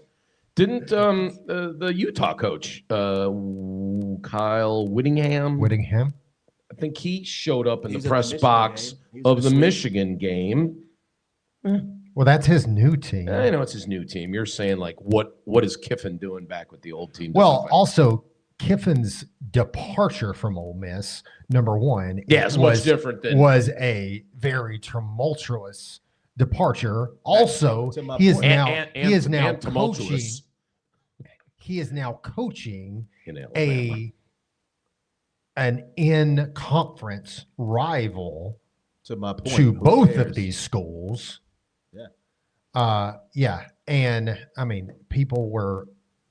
[SPEAKER 3] Didn't the Utah coach Kyle Whittingham?
[SPEAKER 2] Whittingham?
[SPEAKER 3] I think he showed up in
[SPEAKER 1] He
[SPEAKER 3] the
[SPEAKER 1] was at
[SPEAKER 3] press
[SPEAKER 1] Michigan
[SPEAKER 3] box
[SPEAKER 1] game. He was
[SPEAKER 3] of
[SPEAKER 1] in
[SPEAKER 3] the
[SPEAKER 1] suite.
[SPEAKER 3] Michigan game.
[SPEAKER 2] Well, that's his new team.
[SPEAKER 3] I know it's his new team. You're saying like what is Kiffin doing back with the old team?
[SPEAKER 2] Well, also Kiffin's departure from Ole Miss, number one,
[SPEAKER 3] yeah, it's much different than
[SPEAKER 2] was a very tumultuous departure. Also,
[SPEAKER 1] to my
[SPEAKER 2] he is
[SPEAKER 1] point.
[SPEAKER 2] now he is now
[SPEAKER 3] and
[SPEAKER 2] coaching.
[SPEAKER 3] tumultuous
[SPEAKER 2] He is now coaching
[SPEAKER 3] in Alabama.
[SPEAKER 2] an in conference rival
[SPEAKER 1] To my point.
[SPEAKER 2] to
[SPEAKER 1] who
[SPEAKER 2] both
[SPEAKER 1] cares?
[SPEAKER 2] of these schools.
[SPEAKER 1] Yeah.
[SPEAKER 2] Yeah. And I mean, people were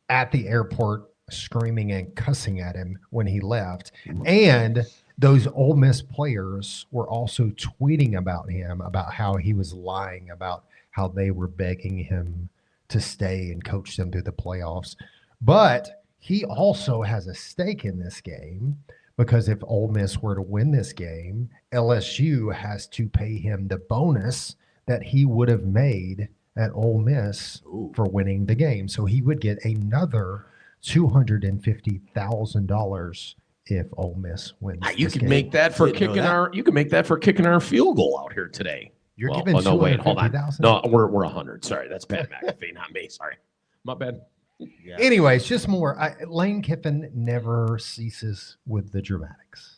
[SPEAKER 2] at the airport screaming and cussing at him when he left. And those Ole Miss players were also tweeting about him, about how he was lying, about how they were begging him to stay and coach them through the playoffs. But he also has a stake in this game, because if Ole Miss were to win this game, LSU has to pay him the bonus that he would have made at Ole Miss
[SPEAKER 1] Ooh.
[SPEAKER 2] for winning the game. So he would get another $250,000 if Ole Miss wins.
[SPEAKER 3] You
[SPEAKER 2] this
[SPEAKER 3] could
[SPEAKER 2] game.
[SPEAKER 3] make that for
[SPEAKER 1] Didn't know
[SPEAKER 3] kicking
[SPEAKER 1] that.
[SPEAKER 3] our. You could make that for kicking our field goal out here today.
[SPEAKER 2] You're
[SPEAKER 3] Well,
[SPEAKER 2] giving
[SPEAKER 3] oh, no, wait, hold on.
[SPEAKER 2] $250,000?
[SPEAKER 3] No, we're 100. Sorry, that's Pat McAfee, not me. Sorry, my bad.
[SPEAKER 1] Yeah.
[SPEAKER 2] Anyways, just more. Lane Kiffin never ceases with the dramatics.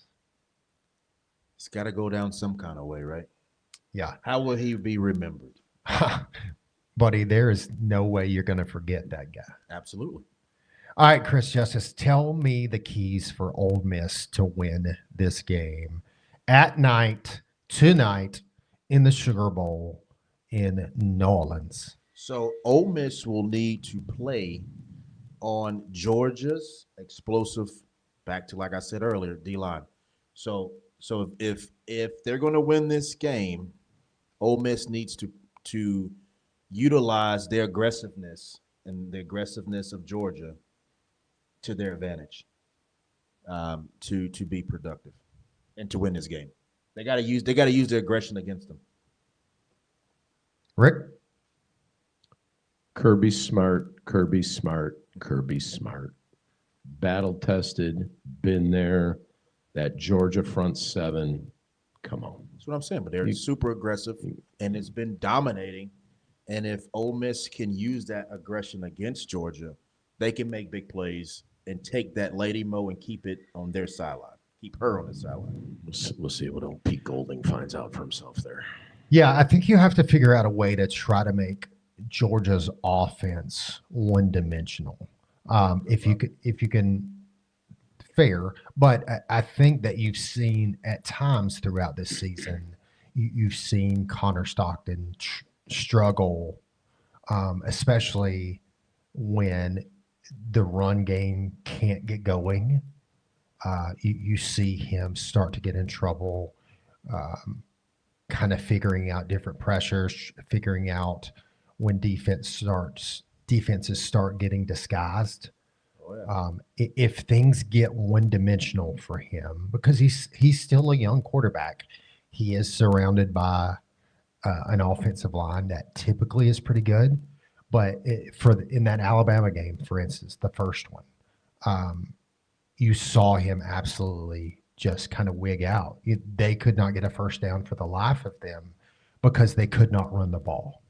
[SPEAKER 1] It's got to go down some kind of way, right?
[SPEAKER 2] Yeah.
[SPEAKER 1] How will he be remembered?
[SPEAKER 2] Buddy, there is no way you're going to forget that guy.
[SPEAKER 1] Absolutely.
[SPEAKER 2] All right, Chris Justice, tell me the keys for Ole Miss to win this game at night, tonight, in the Sugar Bowl in New Orleans.
[SPEAKER 1] So Ole Miss will need to play on Georgia's explosive, back to like I said earlier, D-line. So if they're going to win this game, Ole Miss needs to utilize their aggressiveness and the aggressiveness of Georgia to their advantage, to be productive and to win this game. They got to use their aggression against them.
[SPEAKER 2] Rick?
[SPEAKER 3] Kirby Smart, Kirby Smart, Kirby Smart. Battle tested, been there. That Georgia front seven. Come on.
[SPEAKER 1] That's what I'm saying. But they're super aggressive, and it's been dominating. And if Ole Miss can use that aggression against Georgia, they can make big plays and take that Lady Mo and keep it on their sideline. Keep her on the sideline.
[SPEAKER 3] We'll see what old Pete Golding finds out for himself there.
[SPEAKER 2] Yeah, I think you have to figure out a way to try to make Georgia's offense one-dimensional. If you can, fair. But I think that you've seen at times throughout this season, you've seen Connor Stockton struggle, especially when the run game can't get going. You see him start to get in trouble, kind of figuring out different pressures, figuring out when defenses start getting disguised.
[SPEAKER 1] Oh, yeah.
[SPEAKER 2] If things get one-dimensional for him, because he's still a young quarterback, he is surrounded by an offensive line that typically is pretty good. But in that Alabama game, for instance, the first one, you saw him absolutely just kind of wig out. They could not get a first down for the life of them because they could not run the ball.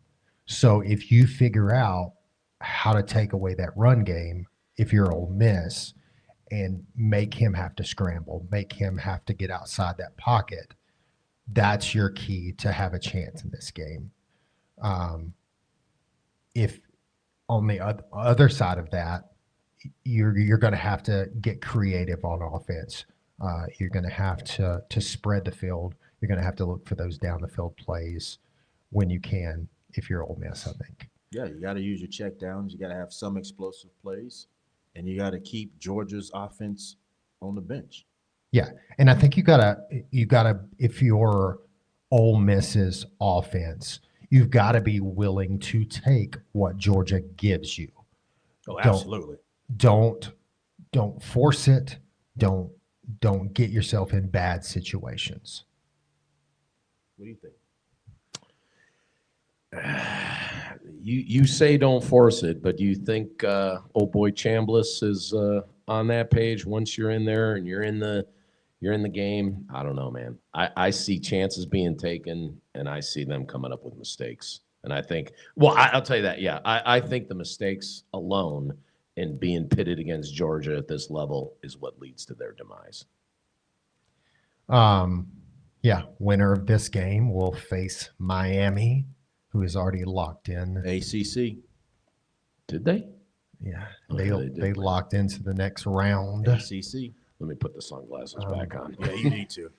[SPEAKER 2] So if you figure out how to take away that run game, if you're Ole Miss, and make him have to scramble, make him have to get outside that pocket, that's your key to have a chance in this game. If on the other side of that, you're going to have to get creative on offense. You're going to have to spread the field. You're going to have to look for those down the field plays when you can. If you're Ole Miss, I think.
[SPEAKER 1] Yeah, you got to use your check downs. You got to have some explosive plays, and you got to keep Georgia's offense on the bench.
[SPEAKER 2] Yeah, and I think you gotta if you're Ole Miss's offense, you've got to be willing to take what Georgia gives you.
[SPEAKER 1] Oh, absolutely.
[SPEAKER 2] Don't force it. Don't get yourself in bad situations.
[SPEAKER 1] What do you think?
[SPEAKER 3] You say don't force it, but do you think old boy Chambliss is on that page once you're in there and you're in the game? I don't know, man. I see chances being taken, and I see them coming up with mistakes. And I think, well, I'll tell you that, yeah. I think the mistakes alone and being pitted against Georgia at this level is what leads to their demise.
[SPEAKER 2] Yeah, winner of this game will face Miami, who is already locked in.
[SPEAKER 1] ACC.
[SPEAKER 3] Did they?
[SPEAKER 2] Yeah,
[SPEAKER 3] Oh,
[SPEAKER 2] they
[SPEAKER 3] yeah, they did.
[SPEAKER 2] locked into the next round.
[SPEAKER 1] ACC.
[SPEAKER 3] Let me put the sunglasses back on.
[SPEAKER 1] Yeah, you need to.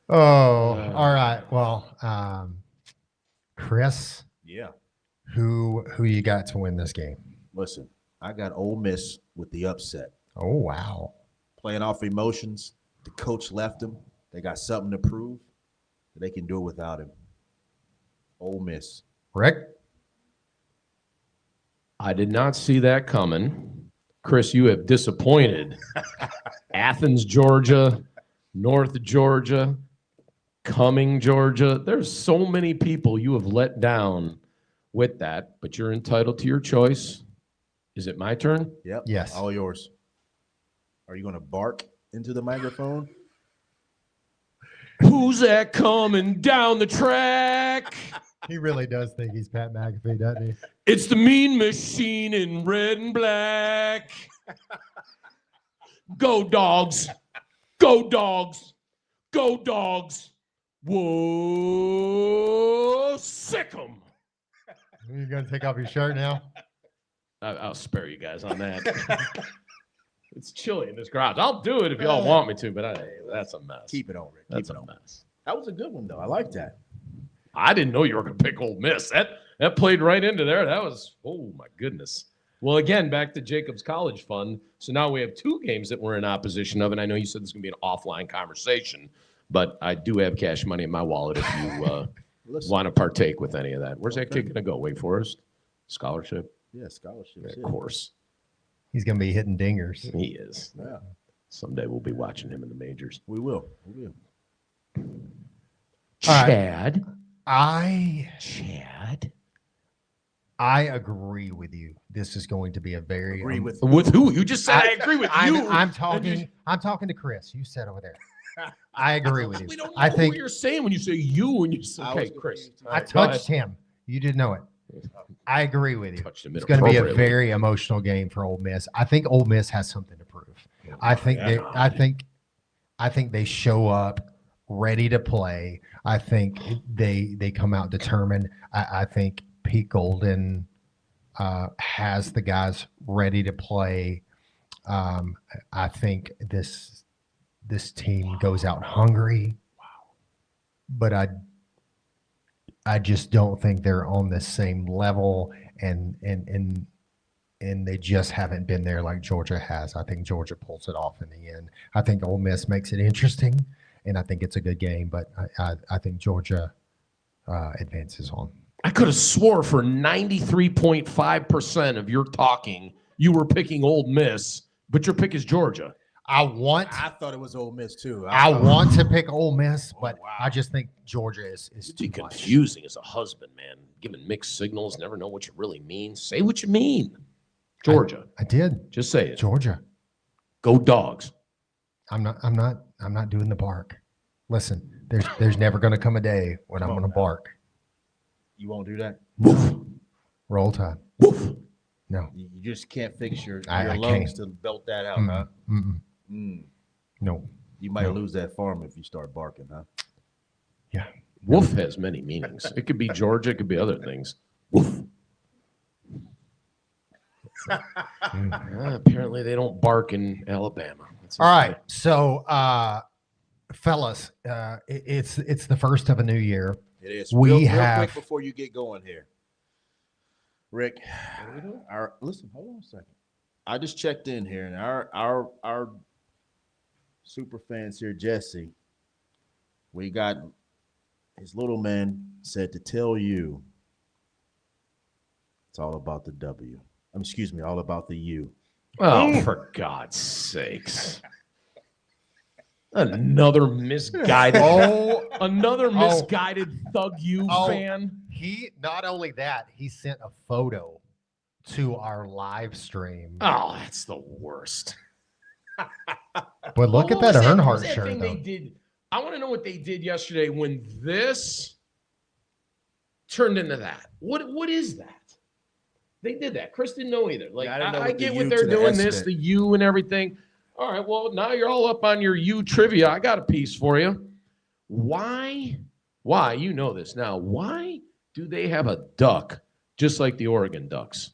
[SPEAKER 2] Oh, all right. Well, Chris,
[SPEAKER 1] Yeah.
[SPEAKER 2] who you got to win this game?
[SPEAKER 1] Listen, I got Ole Miss with the upset.
[SPEAKER 2] Oh, wow.
[SPEAKER 1] Playing off emotions. The coach left them. They got something to prove. They can do it without him. Ole Miss.
[SPEAKER 2] Rick?
[SPEAKER 3] I did not see that coming. Chris, you have disappointed. Athens, Georgia, North Georgia, Cumming, Georgia. There's so many people you have let down with that, but you're entitled to your choice. Is it my turn?
[SPEAKER 1] Yep.
[SPEAKER 2] Yes.
[SPEAKER 1] All yours. Are you going to bark into the microphone?
[SPEAKER 3] Who's that coming down the track?
[SPEAKER 2] He really does think he's Pat McAfee, doesn't he?
[SPEAKER 3] It's the Mean Machine in red and black. Go dogs. Go dogs. Go dogs. Whoa, sick 'em.
[SPEAKER 2] Are you going to take off your shirt now?
[SPEAKER 3] I'll spare you guys on that. It's chilly in this garage. I'll do it if y'all want me to, but that's a mess.
[SPEAKER 1] Keep it on, Rick.
[SPEAKER 3] That's
[SPEAKER 1] Keep
[SPEAKER 3] a
[SPEAKER 1] it on.
[SPEAKER 3] mess.
[SPEAKER 1] That was a good one, though. I like that.
[SPEAKER 3] I didn't know you were going to pick Ole Miss. That played right into there. That was, oh, my goodness. Well, again, back to Jacobs College Fund. So now we have two games that we're in opposition of, and I know you said this is going to be an offline conversation, but I do have cash money in my wallet if you
[SPEAKER 1] Listen.
[SPEAKER 3] want to partake with any of that. Where's that
[SPEAKER 1] Okay.
[SPEAKER 3] kid going to go? Wake Forest? Scholarship?
[SPEAKER 1] Yeah, scholarships.
[SPEAKER 3] Of
[SPEAKER 1] Yeah.
[SPEAKER 3] course.
[SPEAKER 2] He's going to be hitting dingers.
[SPEAKER 3] He is.
[SPEAKER 1] Yeah,
[SPEAKER 3] Someday we'll be watching him in the majors.
[SPEAKER 1] we will. We will.
[SPEAKER 2] All right.
[SPEAKER 3] Chad.
[SPEAKER 2] I agree with you. This is going to be a very
[SPEAKER 1] Agree with
[SPEAKER 3] With who? You just said I agree with you.
[SPEAKER 2] I'm talking to Chris. You said over there. I agree with you.
[SPEAKER 3] We don't know
[SPEAKER 2] I think
[SPEAKER 3] what you're saying when you say you and you say,
[SPEAKER 1] I
[SPEAKER 3] okay,
[SPEAKER 1] was
[SPEAKER 3] Chris.
[SPEAKER 1] confused.
[SPEAKER 3] all
[SPEAKER 2] I
[SPEAKER 3] right, go ahead.
[SPEAKER 2] touched him. You didn't know it. I agree with you.
[SPEAKER 3] Touched him
[SPEAKER 2] It's going to be a
[SPEAKER 3] inappropriately.
[SPEAKER 2] very emotional game for Ole Miss. I think Ole Miss has something to prove. I think
[SPEAKER 3] Yeah.
[SPEAKER 2] I think they show up ready to play. I think they come out determined. I think Pete Golden has the guys ready to play. I think this team goes out hungry. But I just don't think they're on the same level, and they just haven't been there like Georgia has. I think Georgia pulls it off in the end. I think Ole Miss makes it interesting. and I think it's a good game. But I think Georgia advances on.
[SPEAKER 3] I could have swore for 93.5% of your talking, you were picking Ole Miss, but your pick is Georgia.
[SPEAKER 2] I want
[SPEAKER 1] thought it was Ole Miss too.
[SPEAKER 2] I want to pick Ole Miss, but
[SPEAKER 1] wow.
[SPEAKER 2] I just think Georgia is
[SPEAKER 3] It'd
[SPEAKER 2] too
[SPEAKER 3] be
[SPEAKER 2] much.
[SPEAKER 3] confusing as a husband, man. Giving mixed signals, never know what you really mean. Say what you mean. Georgia.
[SPEAKER 2] I did
[SPEAKER 3] Just say it.
[SPEAKER 2] Georgia.
[SPEAKER 3] Go Dogs.
[SPEAKER 2] I'm not doing the bark. Listen, there's never going to come a day when I'm
[SPEAKER 1] Come on
[SPEAKER 2] going to
[SPEAKER 1] now.
[SPEAKER 2] bark.
[SPEAKER 1] You won't do that.
[SPEAKER 3] Woof.
[SPEAKER 2] Roll Tide.
[SPEAKER 3] Woof.
[SPEAKER 2] No.
[SPEAKER 1] You just can't fix your
[SPEAKER 2] I
[SPEAKER 1] lungs
[SPEAKER 2] can't.
[SPEAKER 1] to belt that out, huh?
[SPEAKER 2] Mm-mm.
[SPEAKER 1] Mm.
[SPEAKER 2] No.
[SPEAKER 1] You might
[SPEAKER 2] No.
[SPEAKER 1] lose that farm if you start barking, huh?
[SPEAKER 2] Yeah.
[SPEAKER 3] Woof has many meanings. It could be Georgia, it could be other things. Woof. Apparently, they don't bark in Alabama. That's
[SPEAKER 2] All right. So, fellas, it's the first of a new year.
[SPEAKER 1] It is.
[SPEAKER 2] We
[SPEAKER 1] real
[SPEAKER 2] have-
[SPEAKER 1] quick before you get going here, Rick. Listen, hold on a second. I just checked in here, and our super fans here, Jesse. We got his little man said to tell you it's all about the W. Excuse me, all about the U.
[SPEAKER 3] Oh, for God's sakes. Another misguided, another misguided Thug U
[SPEAKER 2] Oh.
[SPEAKER 3] fan.
[SPEAKER 2] He not only that, he sent a photo to our live stream.
[SPEAKER 3] Oh, that's the worst.
[SPEAKER 2] But look at that
[SPEAKER 3] What
[SPEAKER 2] Earnhardt
[SPEAKER 3] was that
[SPEAKER 2] shirt,
[SPEAKER 3] thing
[SPEAKER 2] though.
[SPEAKER 3] they did? I want to know what they did yesterday when this turned into that. What is that? They did that. Chris didn't know either. Like,
[SPEAKER 1] Yeah, I didn't know
[SPEAKER 3] I
[SPEAKER 1] what the
[SPEAKER 3] get
[SPEAKER 1] U
[SPEAKER 3] what
[SPEAKER 1] to
[SPEAKER 3] they're
[SPEAKER 1] the
[SPEAKER 3] doing,
[SPEAKER 1] S
[SPEAKER 3] this,
[SPEAKER 1] meant.
[SPEAKER 3] the U and everything. All right, well, now you're all up on your U trivia. I got a piece for you. Why, you know this now, why do they have a duck just like the Oregon Ducks?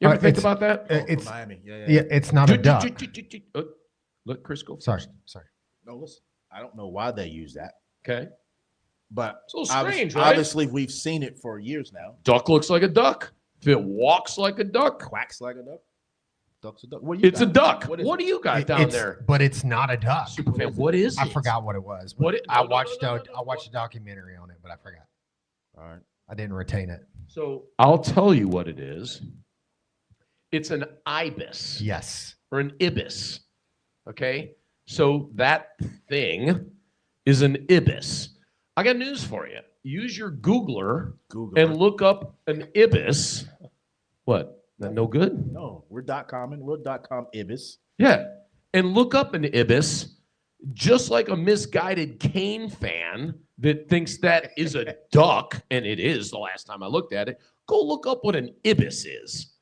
[SPEAKER 3] You ever think
[SPEAKER 2] it's-
[SPEAKER 3] about that?
[SPEAKER 1] From
[SPEAKER 2] It's
[SPEAKER 1] Miami. Yeah.
[SPEAKER 2] yeah, it's not a duck.
[SPEAKER 3] Let Chris go first.
[SPEAKER 2] Sorry.
[SPEAKER 1] No, listen. I don't know why they use that,
[SPEAKER 3] Okay.
[SPEAKER 1] but
[SPEAKER 3] It's a little strange, right?
[SPEAKER 1] obviously we've seen it for years now.
[SPEAKER 3] Duck looks like a duck. If it walks like a duck,
[SPEAKER 1] Quacks like a duck. Duck's a duck. What do you
[SPEAKER 3] it's a
[SPEAKER 1] got?
[SPEAKER 3] duck.
[SPEAKER 1] What is
[SPEAKER 3] What
[SPEAKER 1] it?
[SPEAKER 3] do you got down
[SPEAKER 2] It's-
[SPEAKER 3] there?
[SPEAKER 2] But it's not a duck.
[SPEAKER 3] Superfan, what is
[SPEAKER 2] I
[SPEAKER 3] it?
[SPEAKER 2] forgot what it was. but
[SPEAKER 3] What it-
[SPEAKER 2] I
[SPEAKER 3] no,
[SPEAKER 2] watched
[SPEAKER 3] no,
[SPEAKER 2] a
[SPEAKER 3] no, no.
[SPEAKER 2] I watched a documentary on it, but I forgot.
[SPEAKER 1] All right.
[SPEAKER 2] I didn't retain it.
[SPEAKER 3] So I'll tell you what it is. It's an ibis
[SPEAKER 2] Yes.
[SPEAKER 3] or an ibis. Okay. So that thing is an ibis. I got news for you. Use your Googler
[SPEAKER 1] Google.
[SPEAKER 3] and look up an ibis. What? That no good?
[SPEAKER 1] No, we're .com and we're .com ibis.
[SPEAKER 3] Yeah. And look up an ibis, just like a misguided Kane fan that thinks that is a duck, and it is the last time I looked at it. Go look up what an ibis is.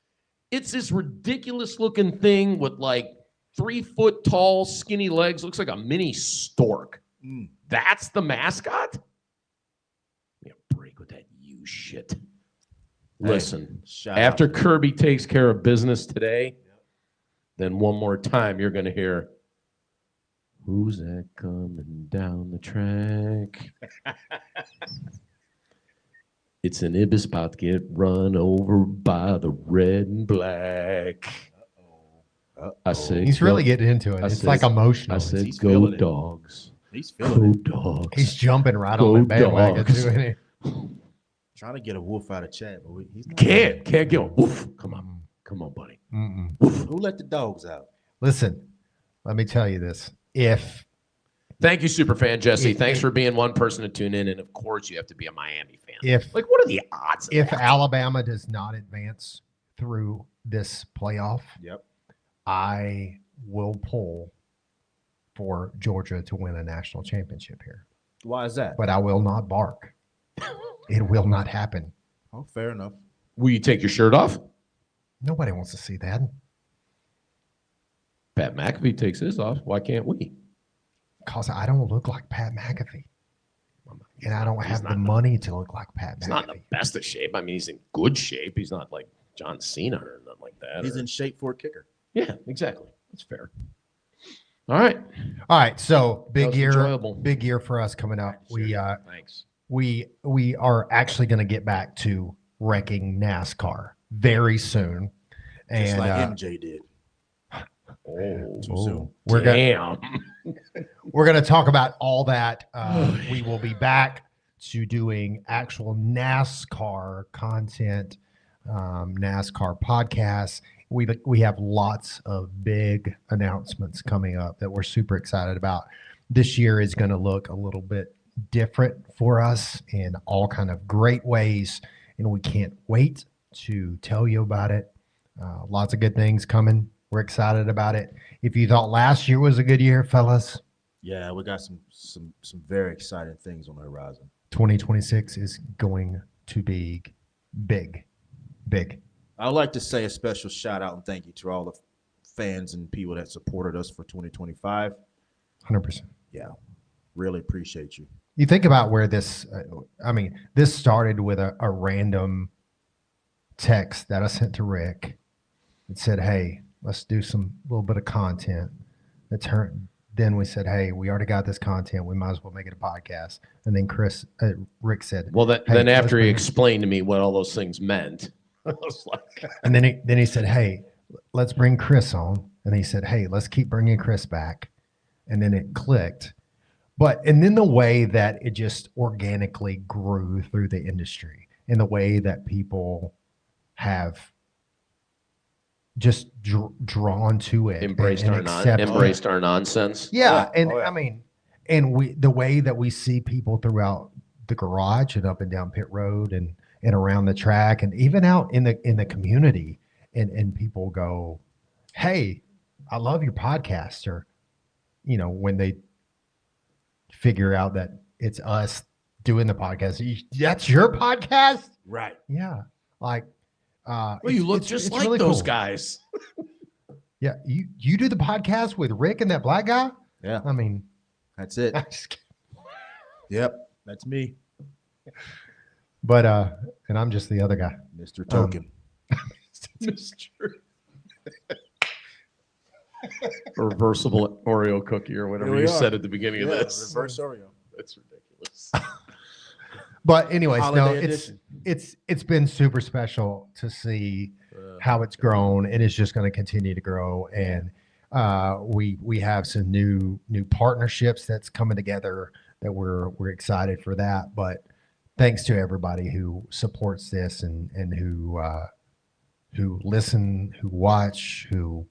[SPEAKER 3] It's this ridiculous looking thing with like 3 foot tall, skinny legs, looks like a mini stork.
[SPEAKER 1] Mm.
[SPEAKER 3] That's the mascot? Yeah, break with that you shit. Listen.
[SPEAKER 1] Shout
[SPEAKER 3] After
[SPEAKER 1] out.
[SPEAKER 3] Kirby takes care of business today, then one more time you're going to hear, who's that coming down the track? It's an ibis about to get run over by the red and black. I say,
[SPEAKER 2] He's really getting into it.
[SPEAKER 3] I
[SPEAKER 2] It's
[SPEAKER 3] said-
[SPEAKER 2] like emotional.
[SPEAKER 3] I said,
[SPEAKER 1] He's
[SPEAKER 3] go
[SPEAKER 1] feeling it.
[SPEAKER 3] dogs.
[SPEAKER 1] He's feeling it.
[SPEAKER 3] Go dogs.
[SPEAKER 2] He's jumping right
[SPEAKER 3] Go
[SPEAKER 2] on that bandwagon
[SPEAKER 3] Dogs.
[SPEAKER 2] too. Isn't he?
[SPEAKER 1] Trying to get a wolf out of Chad, but he's not.
[SPEAKER 3] Can't get him. Woof. Come on. Come on, buddy.
[SPEAKER 2] Mm-mm.
[SPEAKER 1] Who let the dogs out?
[SPEAKER 2] Listen, let me tell you this. If
[SPEAKER 3] Thank you, Superfan Jesse.
[SPEAKER 2] If-
[SPEAKER 3] Thanks for being one person to tune in. And of course, you have to be a Miami fan.
[SPEAKER 2] if
[SPEAKER 3] Like, what are the odds of
[SPEAKER 2] if
[SPEAKER 3] that?
[SPEAKER 2] Alabama does not advance through this playoff,
[SPEAKER 1] Yep.
[SPEAKER 2] I will pull for Georgia to win a national championship here.
[SPEAKER 1] Why is that?
[SPEAKER 2] But I will not bark. It will not happen.
[SPEAKER 1] Oh, fair enough.
[SPEAKER 3] Will you take your shirt off?
[SPEAKER 2] Nobody wants to see that.
[SPEAKER 3] Pat McAfee takes his off. Why can't we?
[SPEAKER 2] Because I don't look like Pat McAfee. And I don't
[SPEAKER 3] He's
[SPEAKER 2] have the
[SPEAKER 3] not in the-
[SPEAKER 2] money to look like Pat
[SPEAKER 3] He's not in
[SPEAKER 2] McAfee.
[SPEAKER 3] the best of shape. I mean, he's in good shape. He's not like John Cena or nothing like that.
[SPEAKER 1] He's
[SPEAKER 3] or-
[SPEAKER 1] in shape for a kicker.
[SPEAKER 3] Yeah, exactly. That's fair. All right.
[SPEAKER 2] All right, so
[SPEAKER 3] That
[SPEAKER 2] big
[SPEAKER 3] was
[SPEAKER 2] year,
[SPEAKER 3] enjoyable.
[SPEAKER 2] big year for us coming up.
[SPEAKER 3] Thanks.
[SPEAKER 2] We are actually going to get back to wrecking NASCAR very soon,
[SPEAKER 1] Just
[SPEAKER 2] and
[SPEAKER 1] like MJ did.
[SPEAKER 3] Oh,
[SPEAKER 1] Too soon.
[SPEAKER 2] we're going
[SPEAKER 3] damn.
[SPEAKER 2] We're going to talk about all that. We will be back to doing actual NASCAR content, NASCAR podcasts. We have lots of big announcements coming up that we're super excited about. This year is going to look a little bit different for us in all kind of great ways, and we can't wait to tell you about it. Lots of good things coming. We're excited about it. If you thought last year was a good year, fellas,
[SPEAKER 1] Yeah, we got some very exciting things on the horizon.
[SPEAKER 2] 2026 is going to be big.
[SPEAKER 1] I'd like to say a special shout out and thank you to all the fans and people that supported us for 2025.
[SPEAKER 2] 100%.
[SPEAKER 1] Yeah, really appreciate you.
[SPEAKER 2] You think about where this, this started with a random text that I sent to Rick. It said, hey, let's do some little bit of content. Then we said, hey, we already got this content. We might as well make it a podcast. And then Rick said,
[SPEAKER 3] Well,
[SPEAKER 2] "Hey,
[SPEAKER 3] then
[SPEAKER 2] let's
[SPEAKER 3] after he
[SPEAKER 2] bring-
[SPEAKER 3] explained to me what all those things meant, I was like,
[SPEAKER 2] and then he said, hey, let's bring Chris on. And he said, hey, let's keep bringing Chris back. And then it clicked. And then the way that it just organically grew through the industry and the way that people have just drawn to it,
[SPEAKER 3] embraced
[SPEAKER 2] and accepted it.
[SPEAKER 3] embraced our nonsense.
[SPEAKER 2] Yeah,
[SPEAKER 1] Oh, yeah.
[SPEAKER 2] and
[SPEAKER 1] Oh, yeah.
[SPEAKER 2] I mean, and the way that we see people throughout the garage and up and down pit road and around the track and even out in the community, and people go, hey, I love your podcast, or when they figure out that it's us doing the podcast, that's your podcast.
[SPEAKER 1] Right.
[SPEAKER 2] Yeah, like
[SPEAKER 3] Well, you look just
[SPEAKER 2] it's
[SPEAKER 3] like
[SPEAKER 2] really
[SPEAKER 3] those
[SPEAKER 2] cool.
[SPEAKER 3] guys.
[SPEAKER 2] Yeah, you do the podcast with Rick and that black guy.
[SPEAKER 1] Yeah,
[SPEAKER 2] I mean,
[SPEAKER 1] that's it.
[SPEAKER 2] I'm just kidding.
[SPEAKER 1] Yep, that's me,
[SPEAKER 2] But and I'm just the other guy.
[SPEAKER 1] Mr. Token.
[SPEAKER 3] Reversible Oreo cookie or whatever
[SPEAKER 1] Here we
[SPEAKER 3] you
[SPEAKER 1] are.
[SPEAKER 3] said at the beginning of this.
[SPEAKER 1] reverse Oreo.
[SPEAKER 3] That's ridiculous.
[SPEAKER 2] But anyways,
[SPEAKER 1] Holiday
[SPEAKER 2] no,
[SPEAKER 1] edition.
[SPEAKER 2] it's been super special to see how it's grown, and it's just going to continue to grow. And we have some new partnerships that's coming together that we're excited for that. But thanks to everybody who supports this and who listen, who watch, who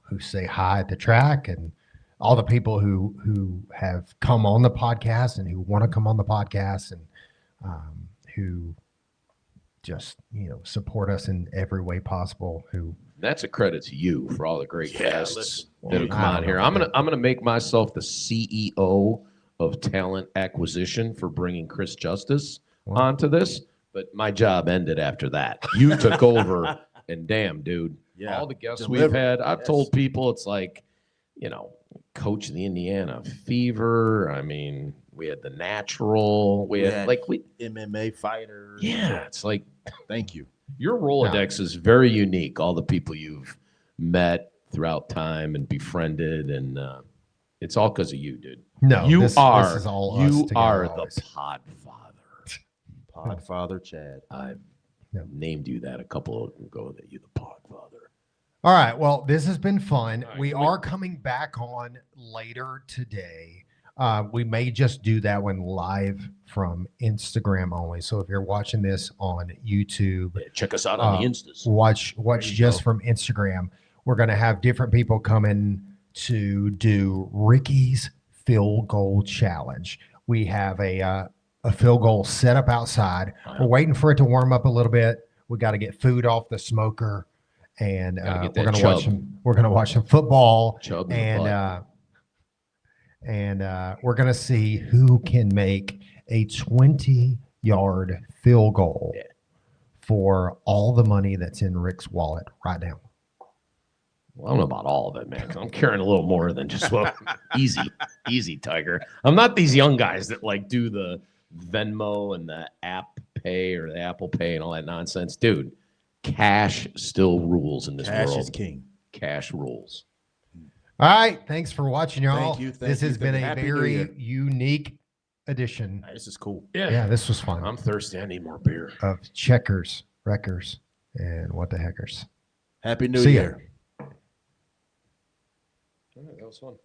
[SPEAKER 2] who say hi at the track, and all the people who have come on the podcast and who want to come on the podcast, and who just support us in every way possible. Who
[SPEAKER 3] That's a credit to you for all the great
[SPEAKER 1] Yeah,
[SPEAKER 3] guests
[SPEAKER 1] listen.
[SPEAKER 3] that have
[SPEAKER 1] Well,
[SPEAKER 3] come
[SPEAKER 2] I
[SPEAKER 3] on
[SPEAKER 2] don't
[SPEAKER 3] here.
[SPEAKER 2] know
[SPEAKER 3] I'm
[SPEAKER 2] about
[SPEAKER 3] gonna make myself the CEO of talent acquisition for bringing Chris Justice
[SPEAKER 2] Wow.
[SPEAKER 3] onto this, but my job ended after that. You took over, and damn, dude,
[SPEAKER 1] Yeah,
[SPEAKER 3] all the guests
[SPEAKER 1] delivered.
[SPEAKER 3] we've had, I've
[SPEAKER 1] Yes.
[SPEAKER 3] told people it's like, coach of the Indiana Fever. I mean, we had the Natural. We had
[SPEAKER 1] MMA fighter.
[SPEAKER 3] yeah, it's like
[SPEAKER 1] Thank you.
[SPEAKER 3] your Rolodex is very unique. All the people you've met throughout time and befriended, and it's all because of you, dude.
[SPEAKER 2] no,
[SPEAKER 3] You
[SPEAKER 2] this
[SPEAKER 3] are
[SPEAKER 2] is all us
[SPEAKER 3] you
[SPEAKER 2] together
[SPEAKER 3] are
[SPEAKER 2] always.
[SPEAKER 3] the Podfather.
[SPEAKER 1] Podfather Chad.
[SPEAKER 3] I
[SPEAKER 2] Yeah.
[SPEAKER 3] named you that a couple of ago. That you the Podfather.
[SPEAKER 2] All right. Well, this has been fun.
[SPEAKER 3] All right,
[SPEAKER 2] We
[SPEAKER 3] can we-
[SPEAKER 2] are coming back on later today. We may just do that one live from Instagram only. So if you're watching this on YouTube,
[SPEAKER 3] Yeah, check us out on the Instas.
[SPEAKER 2] watch
[SPEAKER 1] you
[SPEAKER 2] just
[SPEAKER 1] go.
[SPEAKER 2] from Instagram. We're going to have different people come in to do Ricky's field goal challenge. We have a field goal set up outside. We're waiting for it to warm up a little bit. We got to get food off the smoker, and
[SPEAKER 3] Gotta get
[SPEAKER 2] we're
[SPEAKER 3] that
[SPEAKER 2] going to watch
[SPEAKER 3] chub.
[SPEAKER 2] some. We're going to watch some football,
[SPEAKER 3] Chub in the butt.
[SPEAKER 2] and we're going to see who can make a 20-yard field goal
[SPEAKER 3] Yeah.
[SPEAKER 2] for all the money that's in Rick's wallet right now.
[SPEAKER 3] Well, I don't know about all of it, man. 'Cause I'm carrying a little more than just what easy, Tiger. I'm not these young guys that like do the Venmo and the app pay or the Apple Pay and all that nonsense, dude. Cash still rules in this
[SPEAKER 1] Cash
[SPEAKER 3] world.
[SPEAKER 1] is king.
[SPEAKER 3] Cash rules.
[SPEAKER 2] All right. Thanks for watching, y'all.
[SPEAKER 1] Thank you, thank
[SPEAKER 2] This
[SPEAKER 1] you,
[SPEAKER 2] has been
[SPEAKER 1] thank
[SPEAKER 2] a
[SPEAKER 1] you. Happy New
[SPEAKER 2] very
[SPEAKER 1] Year.
[SPEAKER 2] unique edition.
[SPEAKER 1] This is cool.
[SPEAKER 2] Yeah, this was fun.
[SPEAKER 3] I'm thirsty. I need more beer.
[SPEAKER 2] Of Checkers, Wreckers, and What the Heckers.
[SPEAKER 1] Happy New
[SPEAKER 2] See ya.
[SPEAKER 1] Year.
[SPEAKER 3] All right, that was was fun.